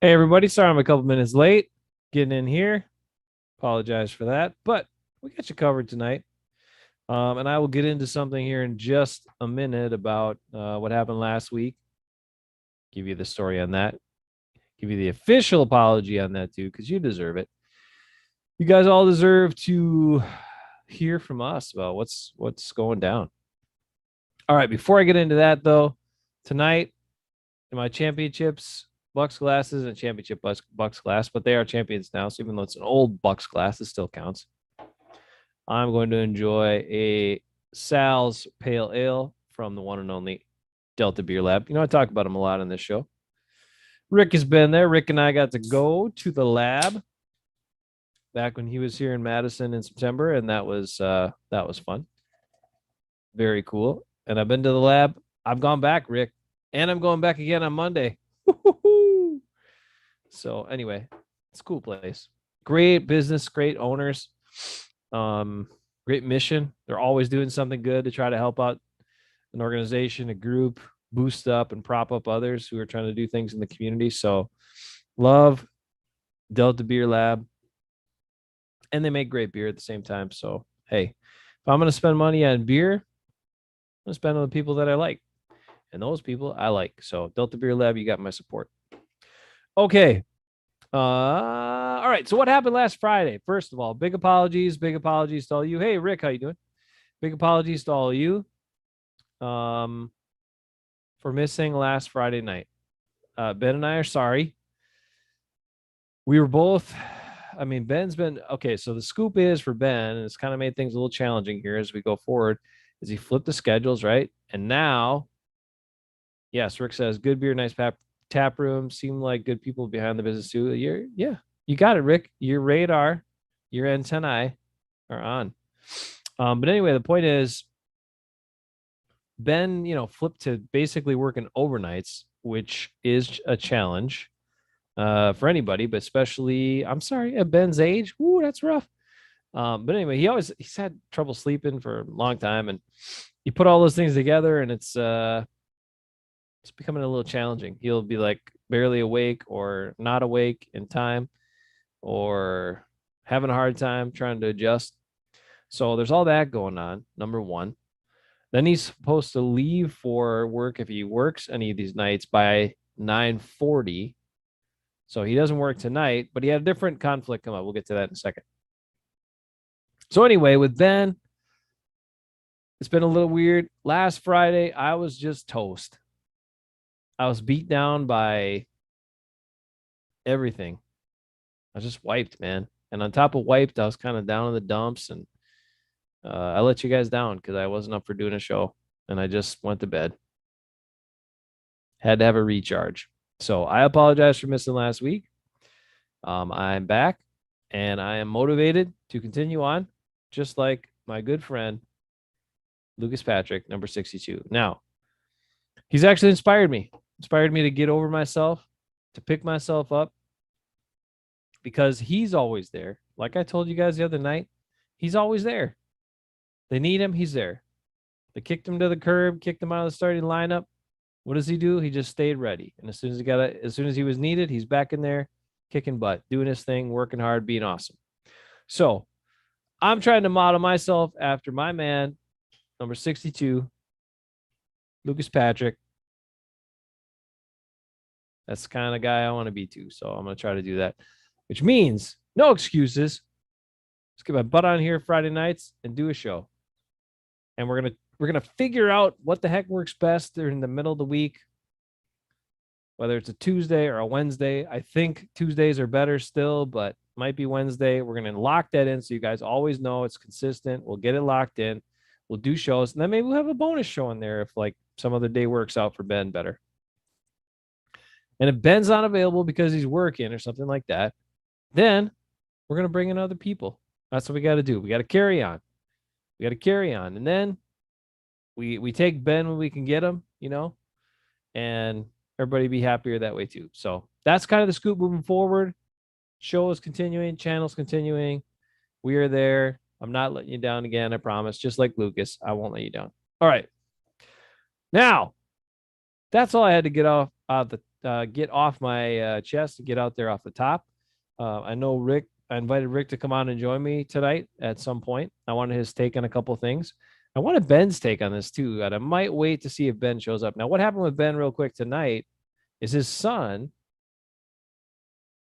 Hey, everybody. Sorry I'm a couple minutes late getting in here. Apologize for that, but we got you covered tonight. And I will get into something here in just a minute about what happened last week. Give you the story on that. Give you the official apology on that, too, because you deserve it. You guys all deserve to hear from us about what's going down. All right. Before I get into that, though, tonight in my championships, Bucks class isn't championship Bucks class, but they are champions now. So even though it's an old Bucks class, it still counts. I'm going to enjoy a Sal's Pale Ale from the one and only Delta Beer Lab. You know, I talk about them a lot on this show. Rick has been there. Rick and I got to go to the lab back when he was here in Madison in September, and that was fun. Very cool. And I've been to the lab. I've gone back, Rick, and I'm going back again on Monday. So anyway, it's a cool place. Great business, great owners, great mission. They're always doing something good to try to help out an organization, a group, boost up and prop up others who are trying to do things in the community. So love Delta Beer Lab. And they make great beer at the same time. So hey, if I'm gonna spend money on beer, I'm gonna spend on the people that I like. And those people I like. So Delta Beer Lab, you got my support. Okay. All right. So what happened last Friday? First of all, big apologies to all you. Hey, Rick, how you doing? Big apologies to all you for missing last Friday night. Ben and I are sorry. We were both, I mean, Ben's been okay. So the scoop is for Ben, and it's kind of made things a little challenging here as we go forward, is he flipped the schedules, right? And now, yes, Rick says good beer, nice tap room, seem like good people behind the business too. Yeah, you got it, Rick. Your radar, your antennae are on. But anyway, the point is, Ben, flipped to basically working overnights, which is a challenge for anybody, but especially, I'm sorry, at Ben's age. Ooh, that's rough. But anyway, he's had trouble sleeping for a long time, and you put all those things together, and it's becoming a little challenging. He'll be like barely awake or not awake in time, or having a hard time trying to adjust. So there's all that going on. Number one. Then he's supposed to leave for work if he works any of these nights by 9:40. So he doesn't work tonight, but he had a different conflict come up. We'll get to that in a second. So anyway, with Ben, it's been a little weird. Last Friday, I was just toast. I was beat down by everything. I was just wiped, man. And on top of wiped, I was kind of down in the dumps, and I let you guys down because I wasn't up for doing a show, and I just went to bed. Had to have a recharge. So I apologize for missing last week. I'm back, and I am motivated to continue on, just like my good friend Lucas Patrick, number 62. Now, he's actually inspired me to get over myself, to pick myself up, because he's always there. Like I told you guys the other night, he's always there. They need him, he's there. They kicked him to the curb, kicked him out of the starting lineup. What does he do? He just stayed ready. And as soon as he was needed, he's back in there, kicking butt, doing his thing, working hard, being awesome. So I'm trying to model myself after my man, number 62, Lucas Patrick. That's the kind of guy I want to be too. So I'm going to try to do that, which means no excuses. Let's get my butt on here Friday nights and do a show. And we're gonna figure out what the heck works best during the middle of the week, whether it's a Tuesday or a Wednesday. I think Tuesdays are better still, but might be Wednesday. We're gonna lock that in so you guys always know it's consistent. We'll get it locked in. We'll do shows, and then maybe we'll have a bonus show in there if like some other day works out for Ben better. And if Ben's not available because he's working or something like that, then we're gonna bring in other people. That's what we got to do. We got to carry on. And then we take Ben when we can get him, and everybody be happier that way too. So that's kind of the scoop moving forward. Show is continuing, channel's continuing. We are there. I'm not letting you down again, I promise. Just like Lucas, I won't let you down. All right. Now, that's all I had to get off get off my chest and get out there off the top. I know Rick. I invited Rick to come on and join me tonight at some point. I wanted his take on a couple of things. I wanted Ben's take on this too. And I might wait to see if Ben shows up. Now, what happened with Ben, real quick, tonight is his son,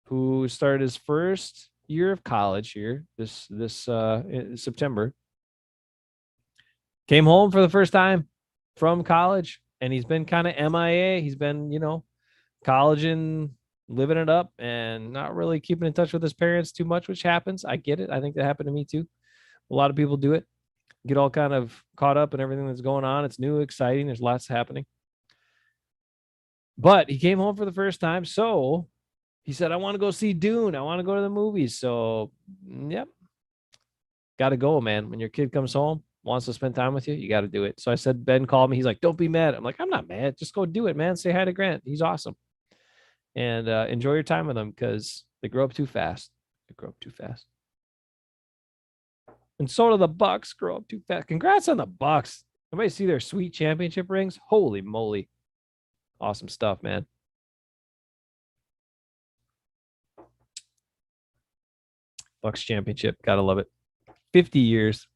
who started his first year of college here this September, came home for the first time from college, and he's been kind of MIA. He's been, colleging, living it up, and not really keeping in touch with his parents too much, which happens. I get it. I think that happened to me too. A lot of people do it, get all kind of caught up in everything that's going on. It's new, exciting. There's lots happening. But he came home for the first time. So he said, I want to go see Dune. I want to go to the movies. So, yep. Got to go, man. When your kid comes home, wants to spend time with you, you got to do it. So I said, Ben called me. He's like, don't be mad. I'm like, I'm not mad. Just go do it, man. Say hi to Grant. He's awesome. And enjoy your time with them, because they grow up too fast. They grow up too fast. And so do the Bucks grow up too fast. Congrats on the Bucks. Everybody see their sweet championship rings? Holy moly. Awesome stuff, man. Bucks championship. Gotta love it. 50 years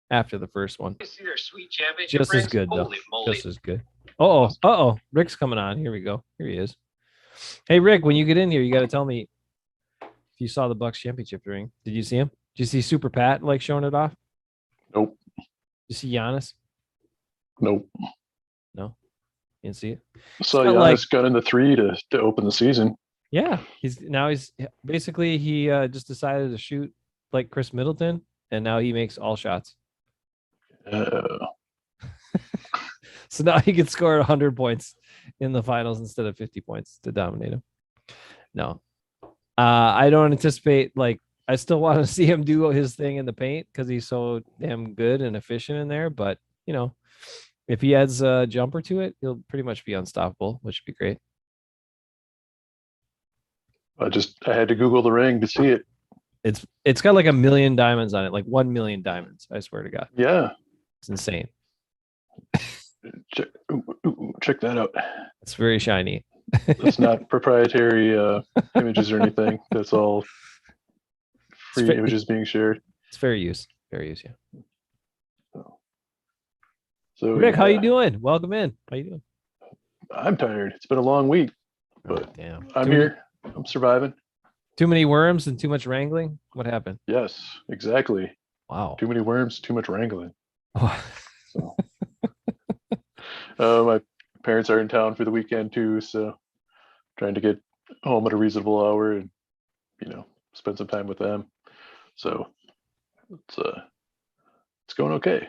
after the first one. Just as good, though. Just as good. Uh-oh. Rick's coming on. Here we go. Here he is. Hey, Rick, when you get in here, you got to tell me if you saw the Bucks championship ring. Did you see him? Did you see Super Pat showing it off? Nope. Did you see Giannis? Nope. No? You didn't see it? So Giannis got in the 3 to open the season. Yeah. He's basically, he just decided to shoot like Chris Middleton, and now he makes all shots. So now he can score 100 points in the finals instead of 50 points to dominate him. No, I don't anticipate, I still want to see him do his thing in the paint because he's so damn good and efficient in there. But, if he adds a jumper to it, he'll pretty much be unstoppable, which would be great. I had to Google the ring to see it. It's got like 1 million diamonds on it, like 1 million diamonds. I swear to God. Yeah. It's insane. Check that out. It's very shiny. It's not proprietary images or anything. That's all free images being shared. It's fair use. Fair use, yeah. So Rick, how you doing? Welcome in. How you doing? I'm tired. It's been a long week, but damn. I'm here. I'm surviving. Too many worms and too much wrangling? What happened? Yes, exactly. Wow. Too many worms, too much wrangling. Oh. So, my parents are in town for the weekend too, so trying to get home at a reasonable hour and spend some time with them. So it's going okay.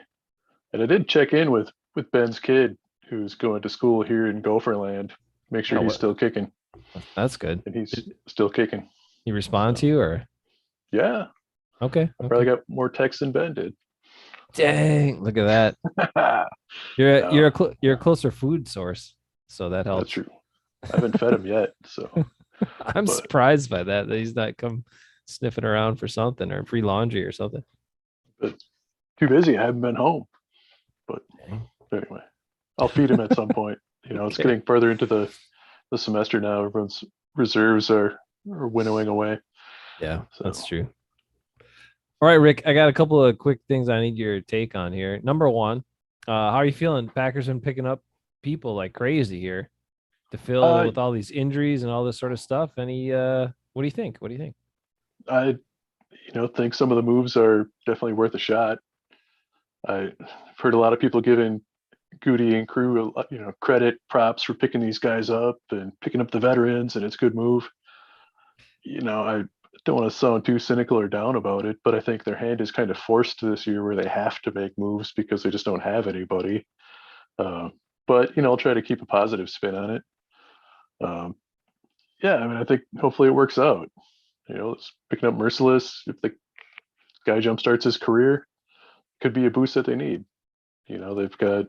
And I did check in with Ben's kid, who's going to school here in Gopherland. Make sure he's still kicking. That's good. And he's still kicking. He respond to you, or? Yeah. Okay. I probably got more texts than Ben did. Dang! Look at that. You're a closer food source, so that helps. That's true. I haven't fed him yet, so I'm surprised by that he's not come sniffing around for something, or free laundry or something. But too busy. I haven't been home. But anyway, I'll feed him at some point. It's getting further into the semester now. Everyone's reserves are winnowing away. Yeah, so. That's true. All right, Rick, I got a couple of quick things I need your take on here. Number one, how are you feeling? Packers been picking up people like crazy here to fill with all these injuries and all this sort of stuff. What do you think? I think some of the moves are definitely worth a shot. I've heard a lot of people giving Goody and crew, credit, props for picking these guys up and picking up the veterans, and it's a good move. I don't want to sound too cynical or down about it, but I think their hand is kind of forced this year where they have to make moves because they just don't have anybody. But I'll try to keep a positive spin on it. I think hopefully it works out. It's picking up Merciless. If the guy jumpstarts his career, could be a boost that they need. They've got.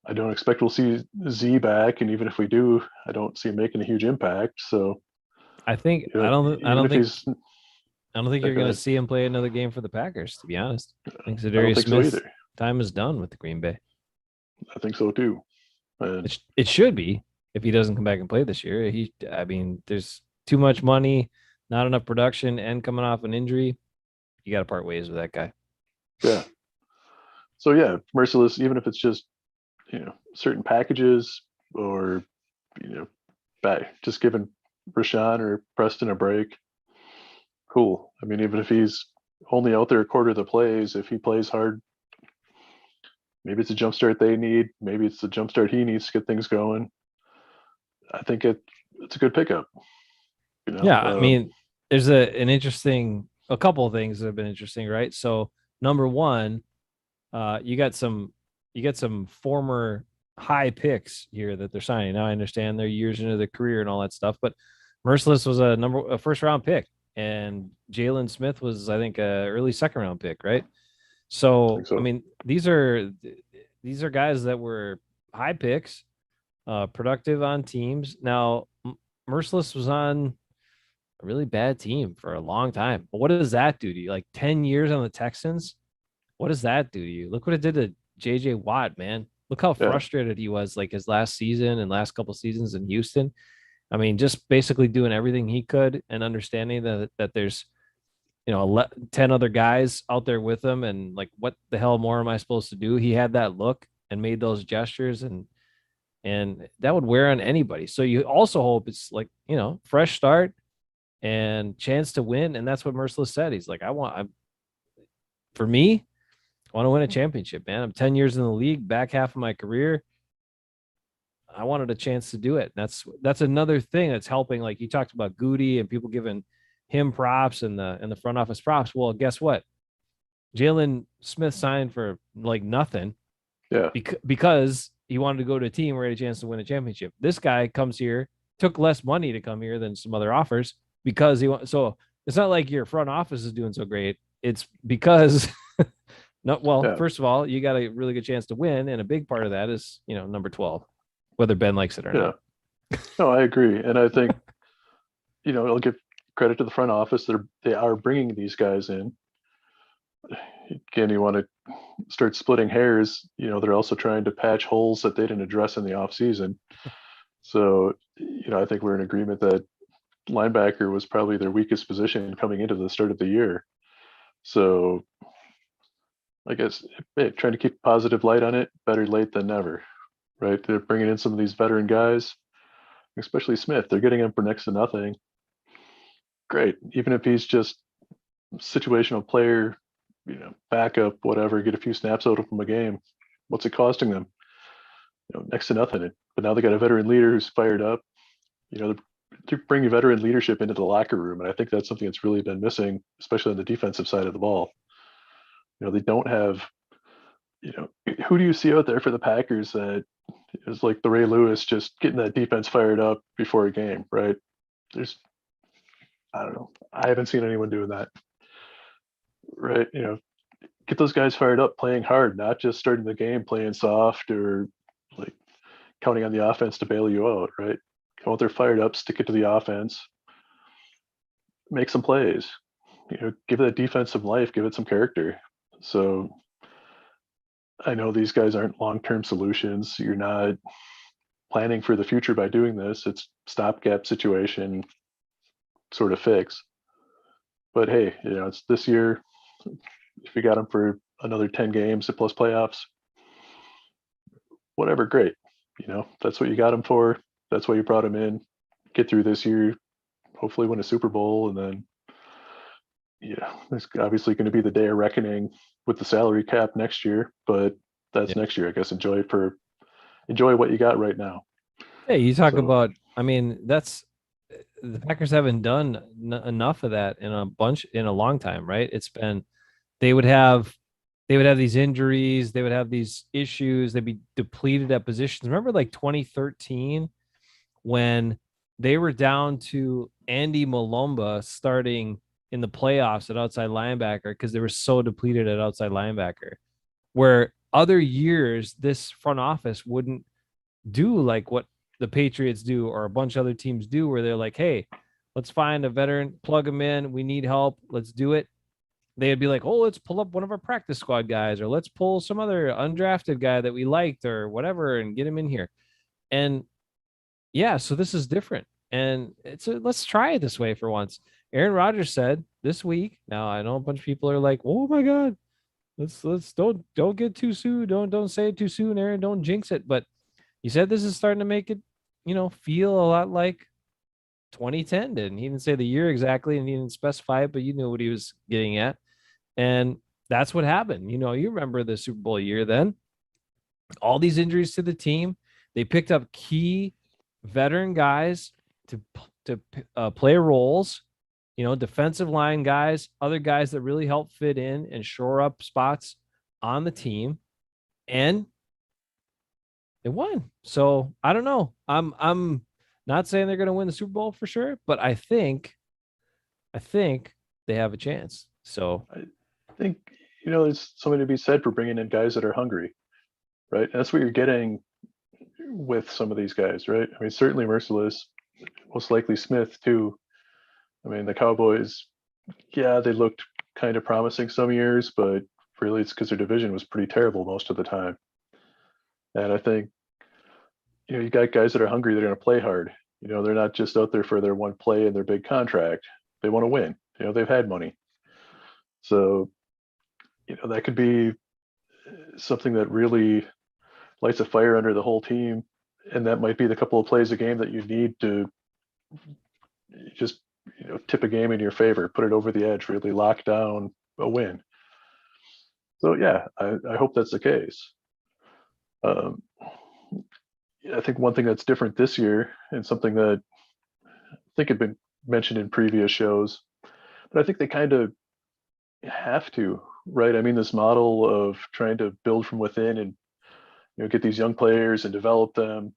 I don't expect we'll see Z back, and even if we do, I don't see him making a huge impact. So, I think I don't think you're going to see him play another game for the Packers. To be honest, I think Zadarius Smith's time is done with the Green Bay. I think so too. It should be. if he doesn't come back and play this year. I mean, there's too much money, not enough production, and coming off an injury, you got to part ways with that guy. Yeah. So yeah, merciless. Even if it's just certain packages or you know back just giving Rashawn or Preston a break. Cool. I mean, even if he's only out there a quarter of the plays, if he plays hard, maybe it's a jump start they need. Maybe it's the jump start he needs to get things going. I think it's a good pickup. You know, Yeah, I mean, there's a couple of things that have been interesting, right? So number one, you got some former high picks here that they're signing. Now I understand they're years into their career and all that stuff, but Merciless was a first round pick, and Jalen Smith was, I think, a early second round pick, right? I So think I so. mean, these are guys that were high picks, productive on teams. Now Merciless was on a really bad team for a long time. But what does that do to you? Like 10 years on the Texans? What does that do to you? Look what it did to JJ Watt, man. Look how Yeah. frustrated he was like his last season and last couple seasons in Houston. I mean, just basically doing everything he could and understanding that there's 10 other guys out there with him, and like, what the hell more am I supposed to do? He had that look and made those gestures, and that would wear on anybody. So you also hope it's like, fresh start and chance to win. And that's what Merciless said. He's like, for me, I want to win a championship, man. I'm 10 years in the league, back half of my career. I wanted a chance to do it. That's another thing that's helping. Like you talked about Goody and people giving him props and the front office props. Well, guess what? Jalen Smith signed for like nothing Yeah. because he wanted to go to a team where he had a chance to win a championship. This guy comes here, took less money to come here than some other offers because he wants. So it's not like your front office is doing so great. It's because no. Well, Yeah. first of all, you got a really good chance to win, and a big part of that is number 12, whether Ben likes it or Yeah. not. No, I agree, and I think I'll give credit to the front office. They are bringing these guys in. Again, you want to start splitting hairs. They're also trying to patch holes that they didn't address in the off season. So, I think we're in agreement that linebacker was probably their weakest position coming into the start of the year. So, I guess trying to keep a positive light on it, better late than never, right? They're bringing in some of these veteran guys, especially Smith. They're getting him for next to nothing. Great, even if he's just situational player, backup, whatever, get a few snaps out of him a game. What's it costing them? Next to nothing. But now they got a veteran leader who's fired up. They're bringing veteran leadership into the locker room, and I think that's something that's really been missing, especially on the defensive side of the ball. They don't have. Who do you see out there for the Packers that is like the Ray Lewis, just getting that defense fired up before a game, right? There's, I don't know. I haven't seen anyone doing that, right? Get those guys fired up, playing hard, not just starting the game playing soft or like counting on the offense to bail you out, right? Come out there fired up, stick it to the offense, make some plays. Give that defense some life, give it some character. So I know these guys aren't long-term solutions. You're not planning for the future by doing this. It's stopgap situation sort of fix. But hey, it's this year. If you got them for another 10 games plus playoffs, whatever, great. That's what you got them for. That's why you brought them in. Get through this year, hopefully win a Super Bowl, and then there's obviously going to be the day of reckoning with the salary cap next year, but Yeah. that's next year. I guess enjoy what you got right now. Hey, you talk So about. I mean, that's the Packers haven't done enough of that in a long time, right? It's been they would have these injuries, they would have these issues, they'd be depleted at positions. Remember like 2013 when they were down to Andy Malumba starting in the playoffs at outside linebacker because they were so depleted at outside linebacker. Where other years this front office wouldn't do like what the Patriots do or a bunch of other teams do, where they're like, hey, let's find a veteran, plug them in. We need help. Let's do it. They'd be like, oh, let's pull up one of our practice squad guys, or let's pull some other undrafted guy that we liked or whatever and get him in here. And yeah, so this is different. And let's try it this way for once. Aaron Rodgers said this week. Now I know a bunch of people are like, "Oh my God, let's don't get too soon. Don't say it too soon, Aaron. Don't jinx it." But he said this is starting to make it, feel a lot like 2010 did. And he didn't say the year exactly, and he didn't specify it, but you knew what he was getting at. And that's what happened. You remember the Super Bowl year then. All these injuries to the team. They picked up key veteran guys to play roles. Defensive line guys, other guys that really help fit in and shore up spots on the team, and they won. So I don't know. I'm not saying they're going to win the Super Bowl for sure, but I think they have a chance. So I think, there's something to be said for bringing in guys that are hungry, right? And that's what you're getting with some of these guys, right? I mean, certainly Merciless, most likely Smith too. I mean, the Cowboys, yeah, they looked kind of promising some years, but really it's because their division was pretty terrible most of the time. And I think, you got guys that are hungry, they're going to play hard. They're not just out there for their one play and their big contract. They want to win. They've had money. So, that could be something that really lights a fire under the whole team. And that might be the couple of plays a game that you need to just, tip a game in your favor, put it over the edge, really lock down a win. So yeah, I hope that's the case. Um, I think one thing that's different this year, and something that I think had been mentioned in previous shows, but I think they kind of have to, right? I mean, this model of trying to build from within and get these young players and develop them.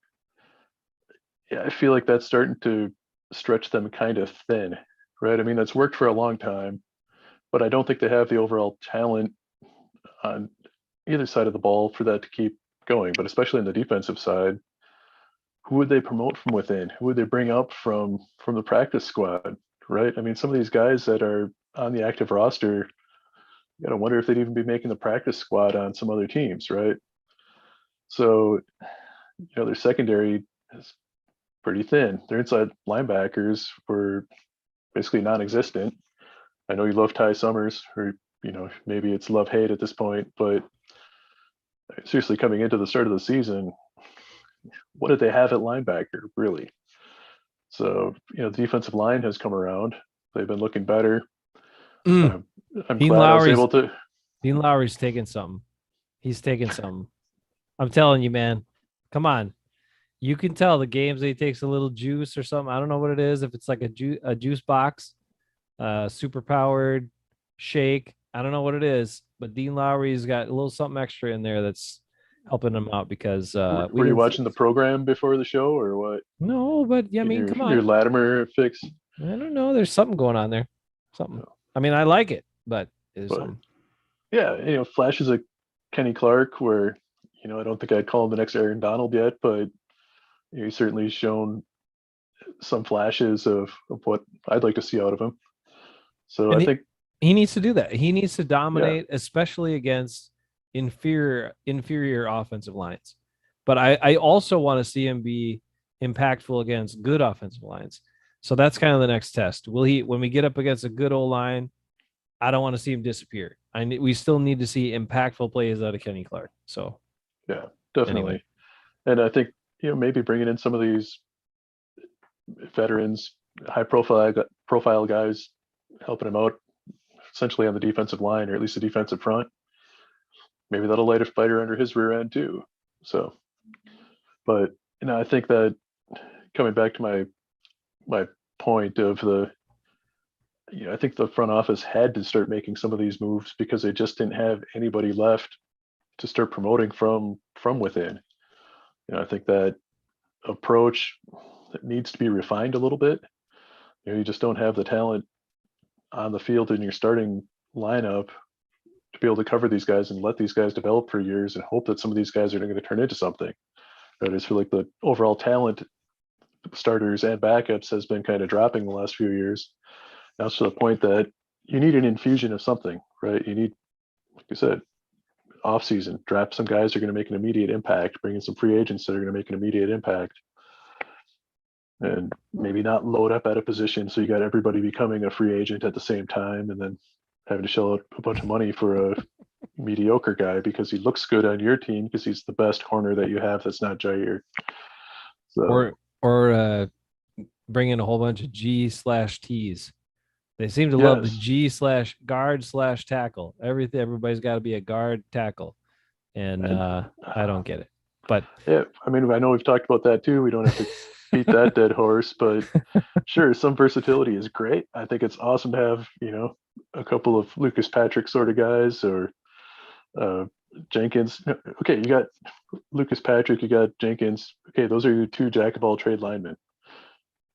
Yeah, I feel like that's starting to stretch them kind of thin, right? I mean, that's worked for a long time, but I don't think they have the overall talent on either side of the ball for that to keep going. But especially on the defensive side, who would they promote from within? Who would they bring up from the practice squad? Right? I mean, some of these guys that are on the active roster, you gotta wonder if they'd even be making the practice squad on some other teams, right? So, their secondary is pretty thin. Their inside linebackers were basically non-existent. I know you love Ty Summers, or maybe it's love hate at this point, but seriously, coming into the start of the season, what did they have at linebacker really? So the defensive line has come around. They've been looking better. mm, Um, I'm Dean glad I was Lowry's able to. Dean Lowry's taking something. He's taking something. I'm telling you, man. Come on. You can tell the games that he takes a little juice or something. I don't know what it is. If it's like a juice box, super powered shake. I don't know what it is, but Dean Lowry's got a little something extra in there that's helping him out because we Were you didn't see watching the this. program before the show, or what? No, but yeah, I Getting mean, your come your on. Latimer fix? I don't know. There's something going on there. Something. No. I mean, I like it, but there's But something. yeah, flashes of Kenny Clark, where I don't think I'd call him the next Aaron Donald yet, but he's certainly shown some flashes of what I'd like to see out of him. So And I think, he needs to do that. He needs to yeah, dominate, especially against inferior offensive lines. But I also want to see him be impactful against good offensive lines. So that's kind of the next test. Will he, when we get up against a good old line? I don't want to see him disappear. We still need to see impactful plays out of Kenny Clark. So yeah, anyway, definitely. And I think maybe bringing in some of these veterans, high profile guys, helping him out essentially on the defensive line or at least the defensive front. Maybe that'll light a fighter under his rear end too. So, but I think that coming back to my point of I think the front office had to start making some of these moves because they just didn't have anybody left to start promoting from within. I think that approach needs to be refined a little bit. You just don't have the talent on the field in your starting lineup to be able to cover these guys and let these guys develop for years and hope that some of these guys are going to turn into something. I just feel like the overall talent, starters and backups, has been kind of dropping the last few years. Now it's to the point that you need an infusion of something, right? You need, like you said, off season, draft some guys who are going to make an immediate impact, bring in some free agents that are going to make an immediate impact. and maybe not load up at a position so you got everybody becoming a free agent at the same time and then having to shell out a bunch of money for a mediocre guy because he looks good on your team because he's the best corner that you have that's not Jair. or So bring in a whole bunch of G/T's. They seem to love the yes, G/guard/tackle. Everybody's got to be a guard tackle, and and I don't get it. But yeah, I mean, I know we've talked about that too. We don't have to beat that dead horse, but sure, some versatility is great. I think it's awesome to have, a couple of Lucas Patrick sort of guys or uh, Jenkins. Okay, you got Lucas Patrick, you got Jenkins. Okay, those are your two jack of all trade linemen.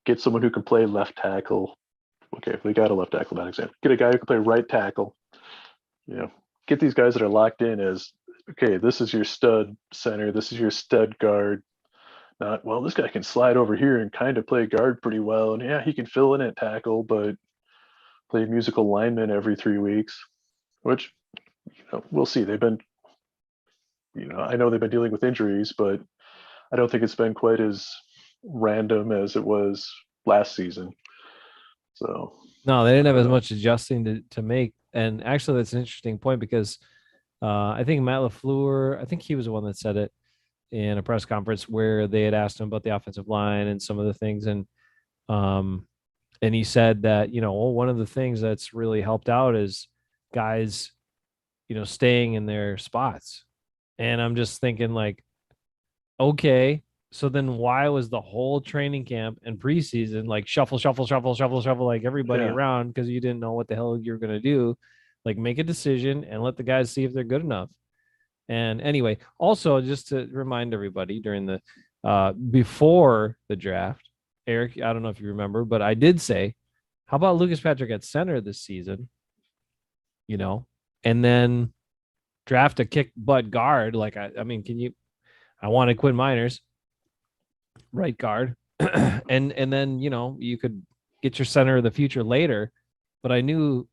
Get someone who can play left tackle. Okay, if they got a left tackle, that example. Get a guy who can play right tackle. You know, get these guys that are locked in as okay. This is your stud center. This is your stud guard. Not well. This guy can slide over here and kind of play guard pretty well, and yeah, he can fill in at tackle, but play musical lineman every 3 weeks. Which we'll see. They've been, I know they've been dealing with injuries, but I don't think it's been quite as random as it was last season. So no, they didn't I have don't as know. much adjusting to make. And actually, that's an interesting point because I think Matt LaFleur, I think he was the one that said it in a press conference where they had asked him about the offensive line and some of the things, um, and he said that well, one of the things that's really helped out is guys staying in their spots. And I'm just thinking like, okay, so then why was the whole training camp and preseason like shuffle, shuffle, shuffle, shuffle, shuffle, like everybody Yeah, around because you didn't know what the hell you're gonna do? Like make a decision and let the guys see if they're good enough. And anyway, also just to remind everybody during the before the draft, Eric, I don't know if you remember, but I did say, how about Lucas Patrick at center this season? You know, and then draft a kick butt guard. Like I mean, can you? I wanted Quinn Miners, right guard, and then you could get your center of the future later. But I knew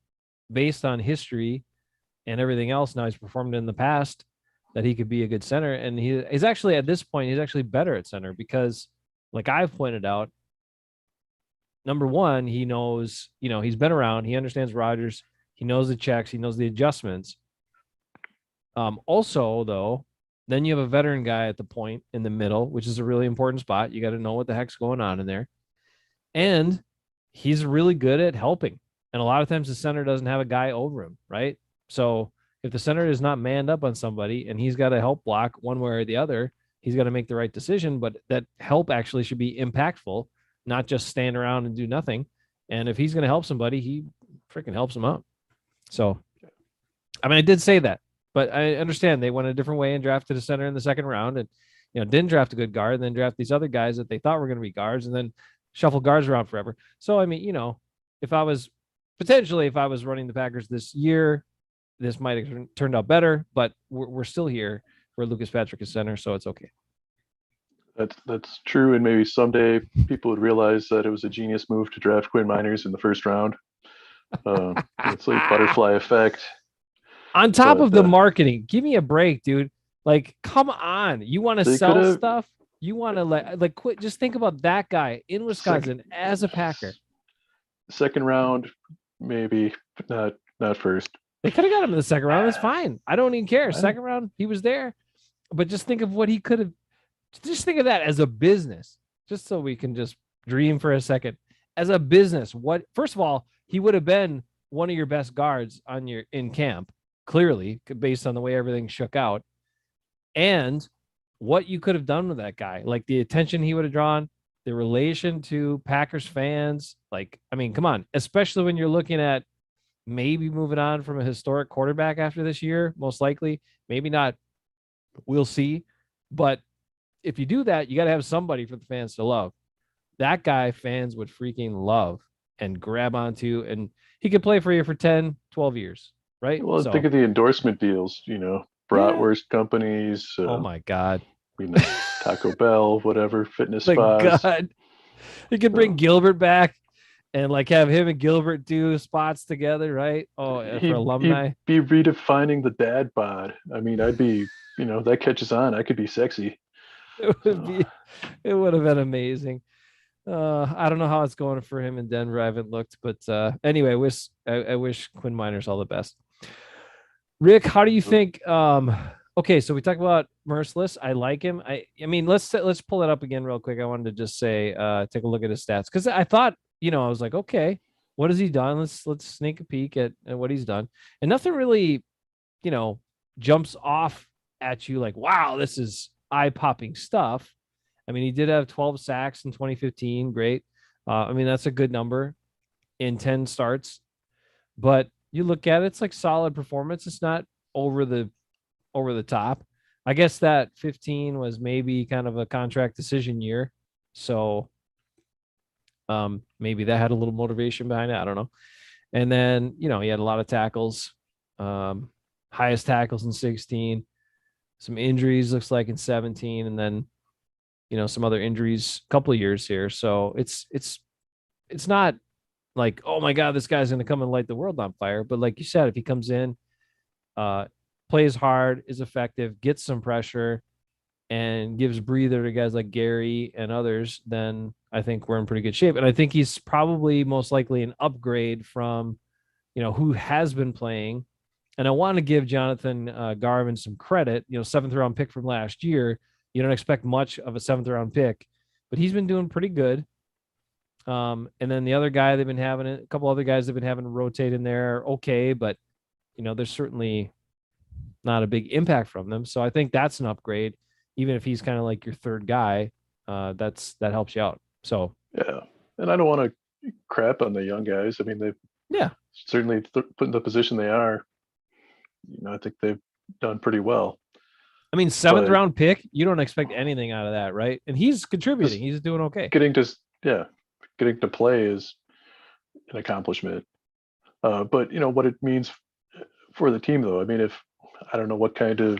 based on history and everything else, now he's performed in the past that he could be a good center, and he's actually at this point he's actually better at center because, like I've pointed out, number one, he knows he's been around, he understands Rodgers, he knows the checks, he knows the adjustments. Also, though, then you have a veteran guy at the point in the middle, which is a really important spot. You got to know what the heck's going on in there. And he's really good at helping. And a lot of times the center doesn't have a guy over him, right? So if the center is not manned up on somebody and he's got to help block one way or the other, he's got to make the right decision. But that help actually should be impactful, not just stand around and do nothing. And if he's going to help somebody, he freaking helps them out. So, I mean, I did say that, but I understand they went a different way and drafted a center in the second round, and didn't draft a good guard, and then draft these other guys that they thought were going to be guards, and then shuffle guards around forever. So I mean, if I was running the Packers this year, this might have turned out better, but we're still here where Lucas Patrick is center, so it's okay. that's true, and maybe someday people would realize that it was a genius move to draft Quinn Miners in the first round. It's like butterfly effect, On top but of the marketing, give me a break, dude. Like, come on. You want to they could sell have stuff? You want to like quit. Just think about that guy in second Wisconsin as a Packer. second round, maybe, but not first. They could have got him in the second round. That's fine. I don't even care. Second round, he was there. But just think of what he could have. Just think of that as a business, just so we can just dream for a second. As a business, what? First of all, he would have been one of your best guards on your in camp, clearly, based on the way everything shook out, and what you could have done with that guy, like the attention he would have drawn, the relation to Packers fans. Like, I mean, come on, especially when you're looking at maybe moving on from a historic quarterback after this year, most likely, maybe not. We'll see. But if you do that, you got to have somebody for the fans to love. That guy, fans would freaking love and grab onto, and he could play for you for 10, 12 years, right? Well, think So, of the endorsement deals, yeah. bratwurst companies, Oh my God. Taco Bell, whatever, fitness The spas. God. You could bring So Gilbert back and like have him and Gilbert do spots together, right? Oh, for he'd alumni. be redefining the dad bod. I mean, I'd be, that catches on. I could be sexy. It would So be, it would have been amazing. I don't know how it's going for him in Denver. I haven't looked, but anyway, I wish Quinn Miners all the best. Rick, how do you think? Okay, so we talked about Merciless. I like him. I mean, let's pull it up again real quick. I wanted to just say, take a look at his stats because I thought, I was like, okay, what has he done? Let's sneak a peek at what he's done, and nothing really, you know, jumps off at you like, wow, this is eye popping stuff. I mean, he did have 12 sacks in 2015. Great. I mean, that's a good number in 10 starts. But you look at it, it's like solid performance. It's not over the top. I guess that 15 was maybe kind of a contract decision year. So maybe that had a little motivation behind it. I don't know. And then, he had a lot of tackles, um, highest tackles in 16, some injuries, looks like in 17, and then, some other injuries a couple of years here. So it's not like, oh my God, this guy's going to come and light the world on fire. But like you said, if he comes in, uh, plays hard, is effective, gets some pressure, and gives breather to guys like Gary and others, then I think we're in pretty good shape. And I think he's probably most likely an upgrade from, who has been playing. And I want to give Jonathan Garvin some credit, seventh round pick from last year. You don't expect much of a seventh round pick, but he's been doing pretty good. And then the other guy they've been having, a couple other guys they've been having to rotate in there. Okay, but there's certainly not a big impact from them. So I think that's an upgrade, even if he's kind of like your third guy. That helps you out. So Yeah, and I don't want to crap on the young guys. I mean, they've yeah, certainly put in the position they are. I think they've done pretty well. I mean, seventh But round pick, you don't expect anything out of that, right? And he's contributing. just He's doing okay. getting to yeah, getting to play is an accomplishment. But what it means for the team, though. I mean, if I don't know what kind of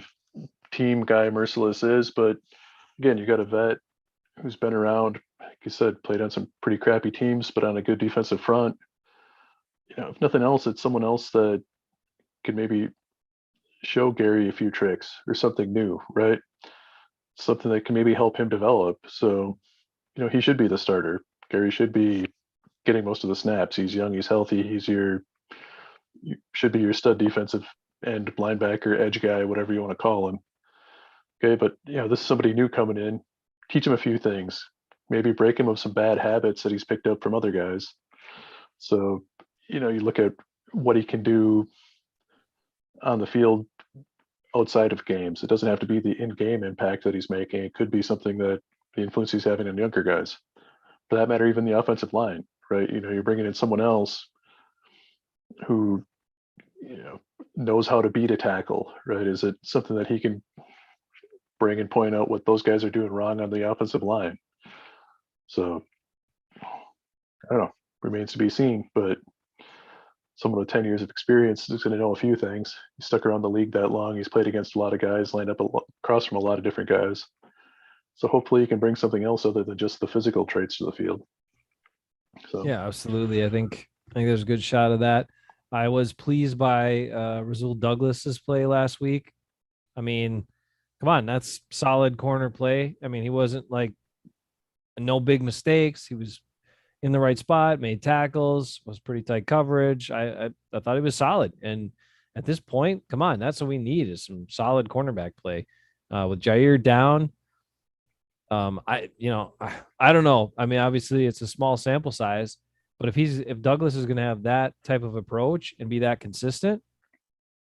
team guy Merciless is, but again, you got a vet who's been around, like you said, played on some pretty crappy teams, but on a good defensive front. If nothing else, it's someone else that could maybe show Gary a few tricks or something new, right? Something that can maybe help him develop. So, he should be the starter. Gary should be getting most of the snaps. He's young, he's healthy, you should be your stud defensive end linebacker, edge guy, whatever you want to call him. Okay, but this is somebody new coming in. Teach him a few things. Maybe break him of some bad habits that he's picked up from other guys. So, you look at what he can do on the field outside of games. It doesn't have to be the in-game impact that he's making. It could be something that the influence he's having on younger guys. For that matter, even the offensive line, right? You're bringing in someone else who, knows how to beat a tackle, right? Is it something that he can bring and point out what those guys are doing wrong on the offensive line? So I don't know, remains to be seen, but someone with 10 years of experience is going to know a few things. He's stuck around the league that long. He's played against a lot of guys, lined up across from a lot of different guys. So hopefully he can bring something else other than just the physical traits to the field. So Yeah, absolutely. I think there's a good shot of that. I was pleased by Rasul Douglas's play last week. I mean, come on, that's solid corner play. I mean, he wasn't like no big mistakes. He was in the right spot, made tackles, was pretty tight coverage. I thought he was solid. And at this point, come on, that's what we need is some solid cornerback play. With Jair down, I don't know. I mean, obviously it's a small sample size, but if Douglas is going to have that type of approach and be that consistent,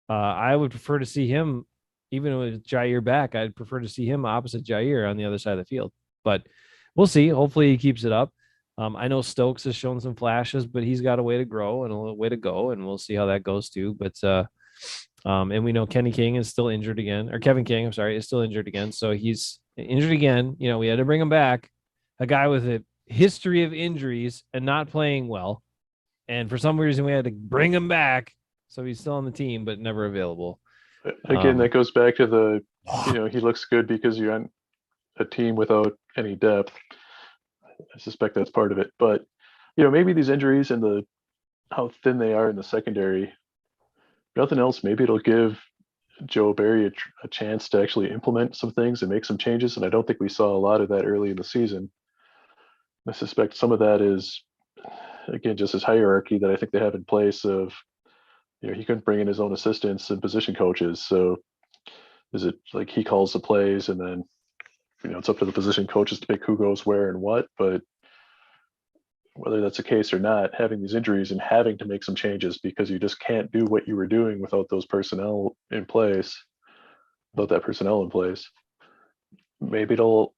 I would prefer to see him, even with Jair back. I'd prefer to see him opposite Jair on the other side of the field. But we'll see. Hopefully he keeps it up. I know Stokes has shown some flashes, but he's got a way to grow and a little way to go, and we'll see how that goes too. But and we know Kenny King is still injured again, or Kevin King, I'm sorry, is still injured again. So he's injured again. We had to bring him back. A guy with a history of injuries and not playing well. And for some reason we had to bring him back. So he's still on the team, but never available. again, that goes back to he looks good because you're on a team without any depth. I suspect that's part of it. But maybe these injuries and how thin they are in the secondary, nothing else, maybe it'll give Joe Barry a chance to actually implement some things and make some changes. And I don't think we saw a lot of that early in the season. I suspect some of that is, again, just his hierarchy that I think they have in place of, he couldn't bring in his own assistants and position coaches. So is it like he calls the plays and then, it's up to the position coaches to pick who goes where and what? But whether that's the case or not, having these injuries and having to make some changes because you just can't do what you were doing without those personnel in place, without that personnel in place, maybe it'll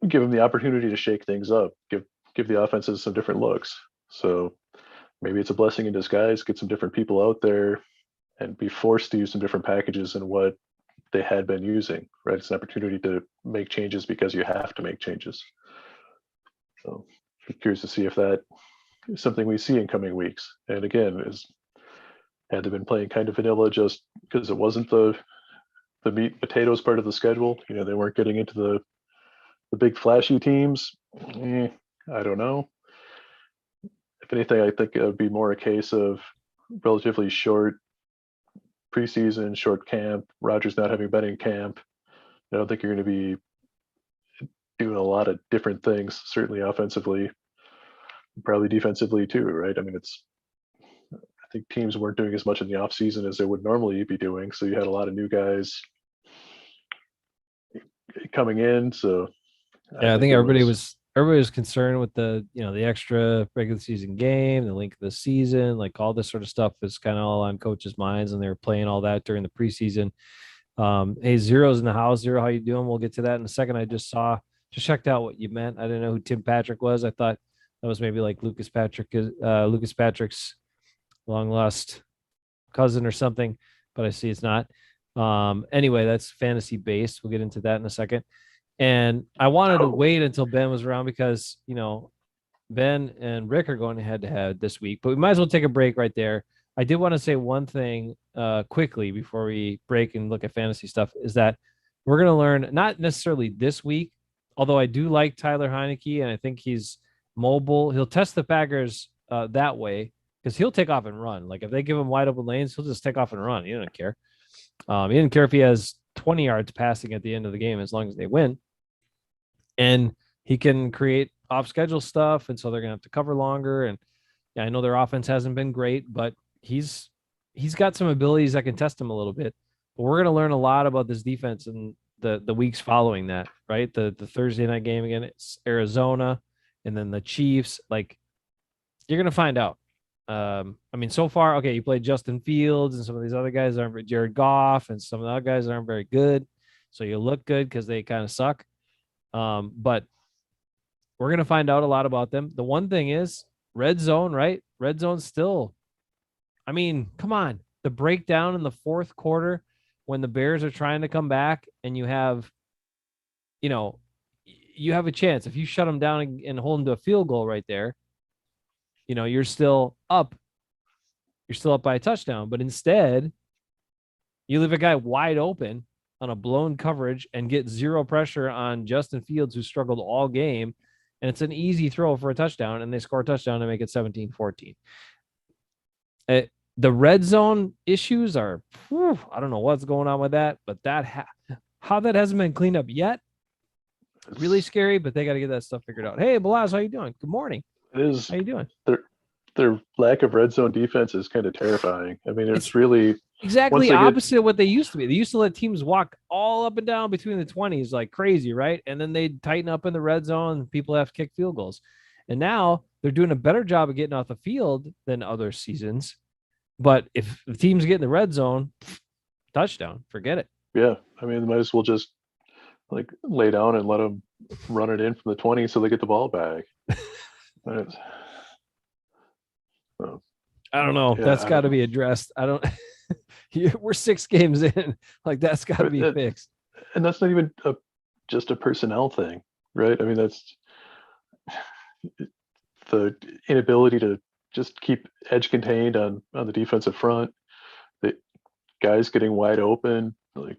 give them the opportunity to shake things up, give the offenses some different looks. So maybe it's a blessing in disguise, get some different people out there and be forced to use some different packages than what they had been using, right? It's an opportunity to make changes because you have to make changes. So I'm curious to see if that is something we see in coming weeks. And again, had they been playing kind of vanilla just because it wasn't the meat and potatoes part of the schedule, they weren't getting into the big flashy teams. I don't know. If anything, I think it would be more a case of relatively short preseason, short camp. Rodgers not having been in camp. I don't think you're going to be doing a lot of different things. Certainly offensively, probably defensively too, right? I mean, I think teams weren't doing as much in the off season as they would normally be doing. So you had a lot of new guys coming in. So I Yeah, I think think it was, everybody was concerned with the extra regular season game, the length of the season, like all this sort of stuff is kind of all on coaches' minds, and they were playing all that during the preseason. Hey, Zero's in the house. Zero, how you doing? We'll get to that in a second. Just checked out what you meant. I didn't know who Tim Patrick was. I thought that was maybe like Lucas Patrick's long lost cousin or something, but I see it's not. Anyway, that's fantasy based. We'll get into that in a second. And I wanted to wait until Ben was around because, Ben and Rick are going head to head this week, but we might as well take a break right there. I did want to say one thing quickly before we break and look at fantasy stuff is that we're going to learn, not necessarily this week, although I do like Tyler Heineke and I think he's mobile. He'll test the Packers that way because he'll take off and run. Like if they give him wide open lanes, he'll just take off and run. He doesn't care. He didn't care if he has 20 yards passing at the end of the game as long as they win. And he can create off schedule stuff. And so they're going to have to cover longer. And yeah, I know their offense hasn't been great, but he's got some abilities that can test him a little bit. But we're going to learn a lot about this defense in the weeks following that, right? The Thursday night game again, it's Arizona and then the Chiefs. Like you're going to find out. I mean, so far, okay, you played Justin Fields and some of these other guys aren't Jared Goff and some of the other guys aren't very good. So you look good because they kind of suck. But we're going to find out a lot about them. The one thing is red zone, right? Red zone still. I mean, come on. The breakdown in the fourth quarter when the Bears are trying to come back and you have a chance. If you shut them down and hold them to a field goal right there, you're still up. You're still up by a touchdown. But instead, you leave a guy wide open on a blown coverage and get zero pressure on Justin Fields, who struggled all game. And it's an easy throw for a touchdown, and they score a touchdown and make it 17-14. The red zone issues are, I don't know what's going on with that, but how that hasn't been cleaned up yet, really scary, but they got to get that stuff figured out. Hey, Balaz, how you doing? Good morning. it is How you doing? their lack of red zone defense is kind of terrifying. I mean, it's really once exactly they get opposite of what they used to be. They used to let teams walk all up and down between the 20s like crazy, right? And then they'd tighten up in the red zone and people have to kick field goals. And now they're doing a better job of getting off the field than other seasons. But if the teams get in the red zone, touchdown, forget it. yeah, I mean, might as well just like lay down and let them run it in from the 20 so they get the ball back. So, I don't know. yeah, That's I got don't to know. be addressed. I don't. We're 6 games in. Like that's got to be fixed. And that's not even just a personnel thing, right? I mean, that's the inability to just keep edge contained on the defensive front. The guys getting wide open, like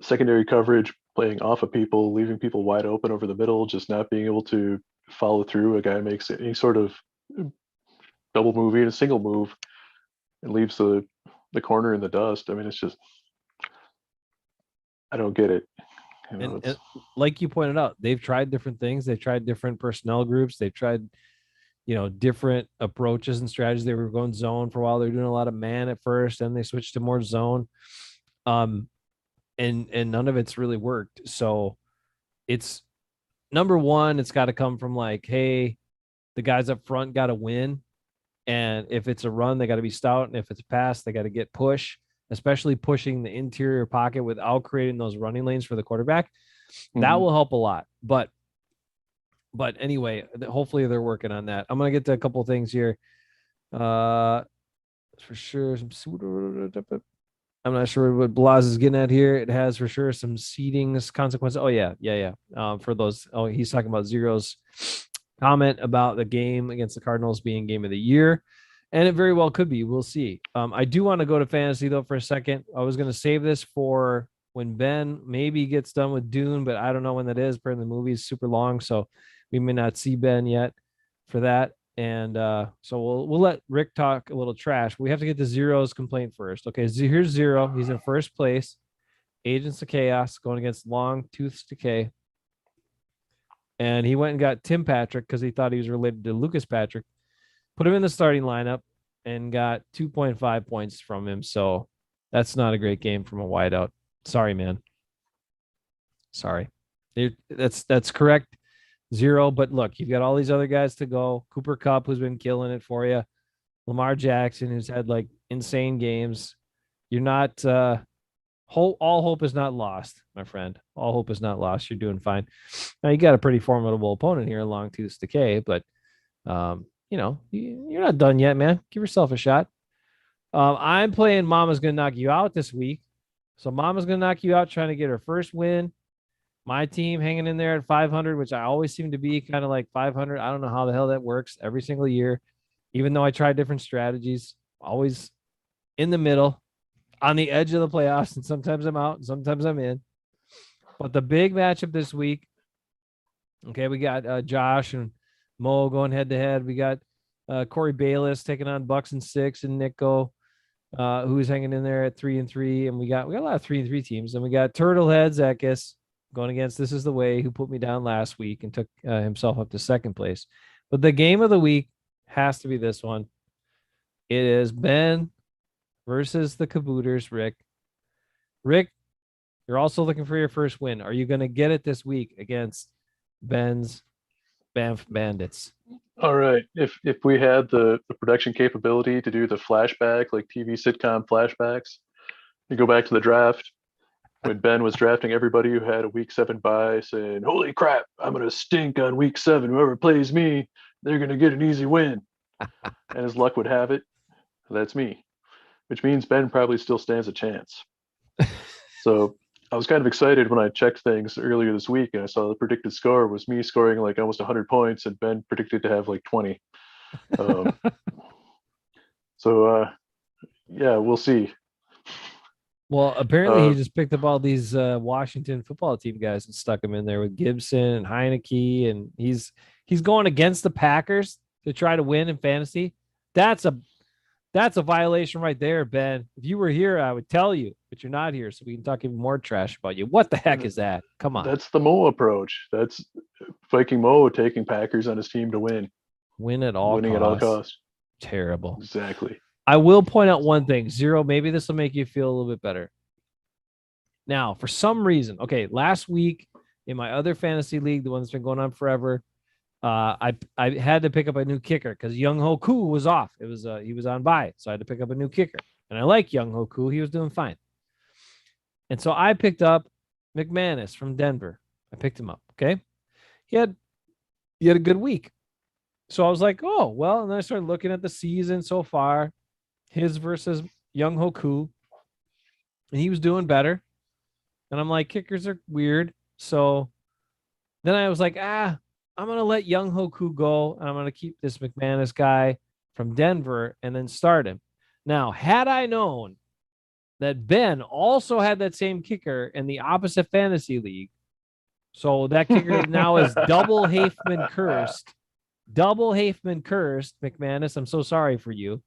secondary coverage, playing off of people, leaving people wide open over the middle, just not being able to follow through. A guy makes any sort of double move, even a single move, and leaves the corner in the dust. I mean, it's just I don't get it. You know, And it's like you pointed out, they've tried different things. They've tried different personnel groups. They've tried, different approaches and strategies. They were going zone for a while. They're doing a lot of man at first, and they switched to more zone. Um, and none of it's really worked. So it's number one, it's got to come from like, hey, the guys up front got to win. And if it's a run, they got to be stout. And if it's a pass, they got to get push, especially pushing the interior pocket without creating those running lanes for the quarterback. That mhm. will help a lot. But anyway, hopefully they're working on that. I'm gonna get to a couple of things here. Uh for sure I'm not sure what Blas is getting at here. It has for sure some seeding consequences. Oh yeah. For those, he's talking about Zero's comment about the game against the Cardinals being game of the year, and it very well could be. We'll see. I do want to go to fantasy though for a second. I was going to save this for when Ben maybe gets done with Dune, but I don't know when that is. Apparently, the movie is super long, so we may not see Ben yet for that. And so we'll let Rick talk a little trash. We have to get to Zero's complaint first. Okay, here's Zero. He's in first place. Agents of Chaos going against Long Tooth's Decay. And he went and got Tim Patrick because he thought he was related to Lucas Patrick. Put him in the starting lineup and got 2.5 points from him. So that's not a great game from a wideout. Sorry, man. Sorry. That's correct. Zero. But look, you've got all these other guys to go. Cooper Kupp, who's been killing it for you. Lamar Jackson, who's had like insane games. You're not all hope is not lost, my friend. All hope is not lost. You're doing fine. Now you got a pretty formidable opponent here, Long Tooth Decay, but you're not done yet, man. Give yourself a shot. I'm playing Mama's gonna knock you out this week. So Mama's gonna knock you out trying to get her first win. My team hanging in there at 500, which I always seem to be kind of like 500. I don't know how the hell that works every single year, even though I try different strategies, always in the middle, on the edge of the playoffs. And sometimes I'm out, and sometimes I'm in. But the big matchup this week, okay, we got Josh and Mo going head to head. We got Corey Bayless taking on Bucks and 6 and Nico, who's hanging in there at 3-3. And we got a lot of 3-3 teams. And we got Turtlehead Zekis going against This Is the Way, who put me down last week and took himself up to second place. But the game of the week has to be this one. It is Ben versus the Cabooters, Rick. Rick, you're also looking for your first win. Are you going to get it this week against Ben's Banff Bandits? All right. If we had the production capability to do the flashback, like TV sitcom flashbacks, you go back to the draft when Ben was drafting everybody who had a week 7 bye, saying, "Holy crap, I'm gonna stink on week 7. Whoever plays me, they're gonna get an easy win." And as luck would have it, that's me, which means Ben probably still stands a chance. So I was kind of excited when I checked things earlier this week and I saw the predicted score was me scoring like almost 100 points and Ben predicted to have like 20. Um, so yeah, we'll see. Well, apparently he Uh, just picked up all these Washington football team guys and stuck them in there with Gibson and Heineke, and he's going against the Packers to try to win in fantasy. That's a violation right there, Ben. If you were here, I would tell you, but you're not here, so we can talk even more trash about you. What the heck is that? Come on, that's the Mo approach. That's Viking Mo taking Packers on his team to win, win at all winning at all costs. costs. Terrible. Exactly. I will point out one thing, Zero. Maybe this will make you feel a little bit better. Now, for some reason, okay, last week in my other fantasy league, the one that's been going on forever, I had to pick up a new kicker because Young Ho Koo was off. It was he was on bye, so I had to pick up a new kicker. And I like Young Ho Koo; he was doing fine. And so I picked up McManus from Denver. I picked him up. Okay, he had a good week. So I was like, oh well. And then I started looking at the season so far, his versus Young Ho Koo, and he was doing better. And I'm like, kickers are weird. So then I was like, I'm going to let Young Hoku go. And I'm going to keep this McManus guy from Denver and then start him. Now, had I known that Ben also had that same kicker in the opposite fantasy league, so that kicker now is double Hafeman cursed. Double Hafeman cursed, McManus. I'm so sorry for you.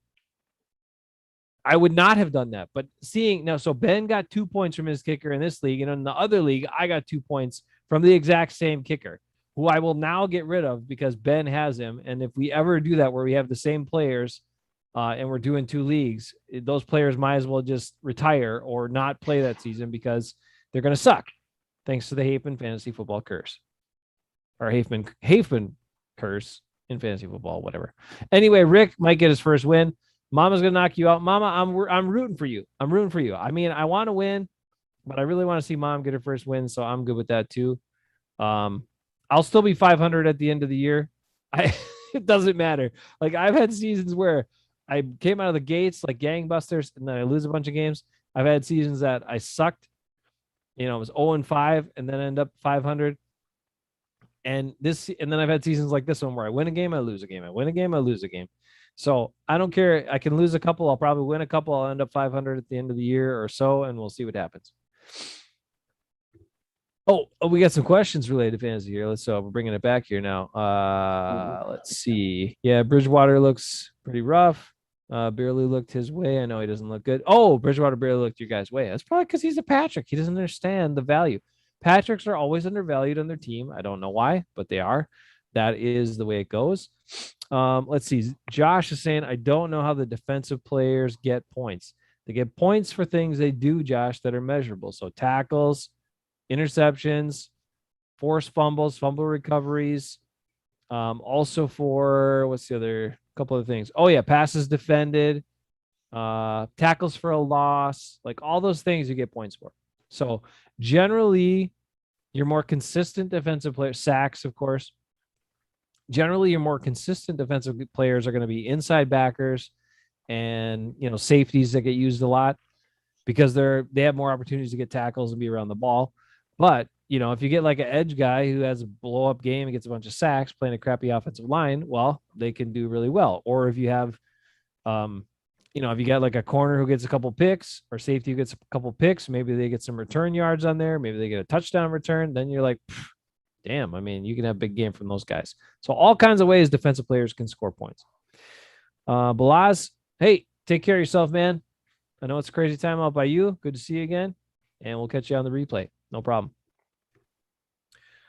I would not have done that. But seeing now, so Ben got 2 points from his kicker in this league, and in the other league, I got 2 points from the exact same kicker, who I will now get rid of because Ben has him. And if we ever do that where we have the same players and we're doing 2 leagues, those players might as well just retire or not play that season because they're going to suck. Thanks to the Hafeman fantasy football curse or Hafeman curse in fantasy football, whatever. Anyway, Rick might get his first win. Mama's gonna knock you out. Mama, I'm rooting for you. I'm rooting for you. I mean, I want to win, but I really want to see Mom get her first win, so I'm good with that too. Um, I'll still be 500 at the end of the year. I it doesn't matter. Like I've had seasons where I came out of the gates like gangbusters, and then I lose a bunch of games. I've had seasons that I sucked. You know, it was 0-5, and then end up 500. And then I've had seasons like this one where I win a game, I lose a game. I win a game, I lose a game. So I don't care. I can lose a couple. I'll probably win a couple. I'll end up 500 at the end of the year or so, and we'll see what happens. Oh, we got some questions related to fantasy here. We're bringing it back here now. Let's see. Yeah, Bridgewater looks pretty rough. Barely looked his way. I know he doesn't look good. Oh, Bridgewater barely looked your guy's way. That's probably because he's a Patrick. He doesn't understand the value. Patricks are always undervalued on their team. I don't know why, but they are. That is the way it goes. Let's see. Josh is saying, I don't know how the defensive players get points. They get points for things they do, Josh, that are measurable. So tackles, interceptions, forced fumbles, fumble recoveries. Also for what's the other couple of things? Oh, yeah, passes defended, tackles for a loss, like all those things you get points for. So generally, your more consistent defensive players, sacks, of course. Generally, your more consistent defensive players are going to be inside backers and safeties that get used a lot because they have more opportunities to get tackles and be around the ball. But if you get like an edge guy who has a blow up game and gets a bunch of sacks playing a crappy offensive line, well, they can do really well. Or if you have, if you got like a corner who gets a couple picks or safety who gets a couple picks, maybe they get some return yards on there. Maybe they get a touchdown return. Then you're like, damn, I mean, you can have a big game from those guys. So all kinds of ways defensive players can score points. Balaz, hey, take care of yourself, man. I know it's a crazy time out by you. Good to see you again. And we'll catch you on the replay. No problem.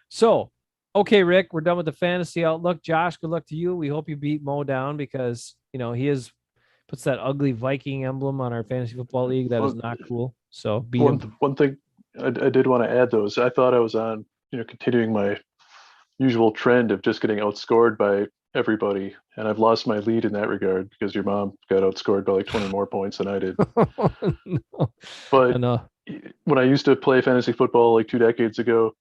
So, okay, Rick, we're done with the fantasy outlook. Josh, good luck to you. We hope you beat Mo down because, he puts that ugly Viking emblem on our fantasy football league. That is not cool. So beat him. One thing I did want to add though is I thought I was on, continuing my usual trend of just getting outscored by everybody, and I've lost my lead in that regard because your mom got outscored by like 20 more points than I did. No. But when I used to play fantasy football like 2 decades ago,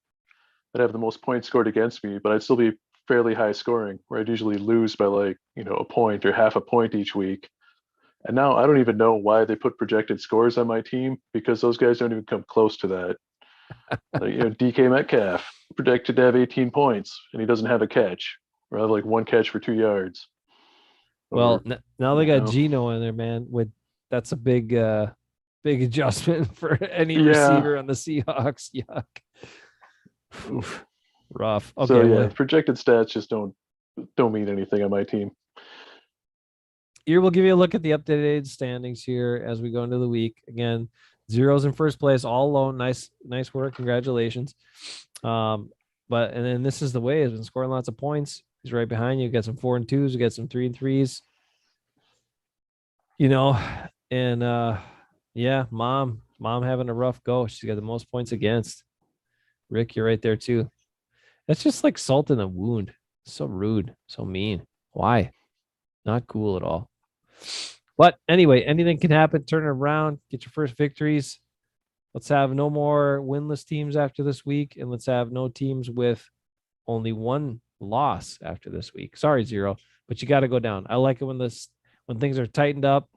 I'd have the most points scored against me, but I'd still be fairly high scoring, where I'd usually lose by like, a point or half a point each week. And now I don't even know why they put projected scores on my team because those guys don't even come close to that. Like, DK Metcalf projected to have 18 points and he doesn't have a catch, or have like one catch for 2 yards. Well, now they got Geno in there, man. That's a big adjustment for any receiver on the Seahawks. Yuck. Oof. Rough. Okay. So yeah, projected stats just don't mean anything on my team. Here we'll give you a look at the updated standings here as we go into the week. Again, Zero's in first place, all alone. Nice work. Congratulations. And then this is the way. He's been scoring lots of points. He's right behind you. Got some 4 and 2s. We got some 3 and 3s. Yeah, mom having a rough go. She's got the most points against. Rick, you're right there too. That's just like salt in a wound. So rude, so mean. Why? Not cool at all. But anyway, anything can happen. Turn it around. Get your first victories. Let's have no more winless teams after this week, and let's have no teams with only one loss after this week. Sorry, Zero, but you got to go down. I like it when things are tightened up.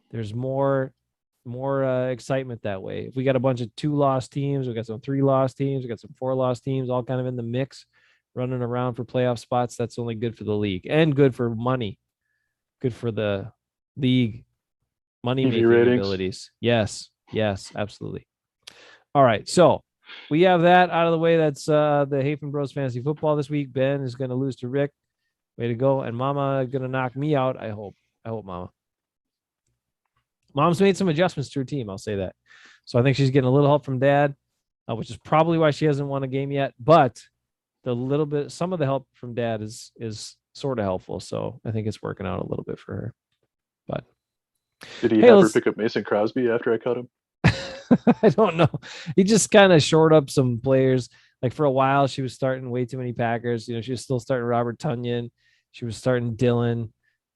There's more excitement that way. If we got a bunch of 2-loss teams, we got some 3-loss teams, we got some 4-loss teams, all kind of in the mix, running around for playoff spots. That's only good for the league and good for money. Good for the league money making abilities. Yes, absolutely. All right, so we have that out of the way. That's the Hafeman Bros Fantasy Football this week. Ben is going to lose to Rick. Way to go. And Mama going to knock me out, I hope. Mama. Mom's made some adjustments to her team. I'll say that. So I think she's getting a little help from dad, which is probably why she hasn't won a game yet. But some of the help from dad is sort of helpful. So I think it's working out a little bit for her. But Did he hey, have her let's. pick up Mason Crosby after I cut him? I don't know. He just kind of shored up some players. Like for a while, she was starting way too many Packers. She was still starting Robert Tunyon. She was starting Dylan.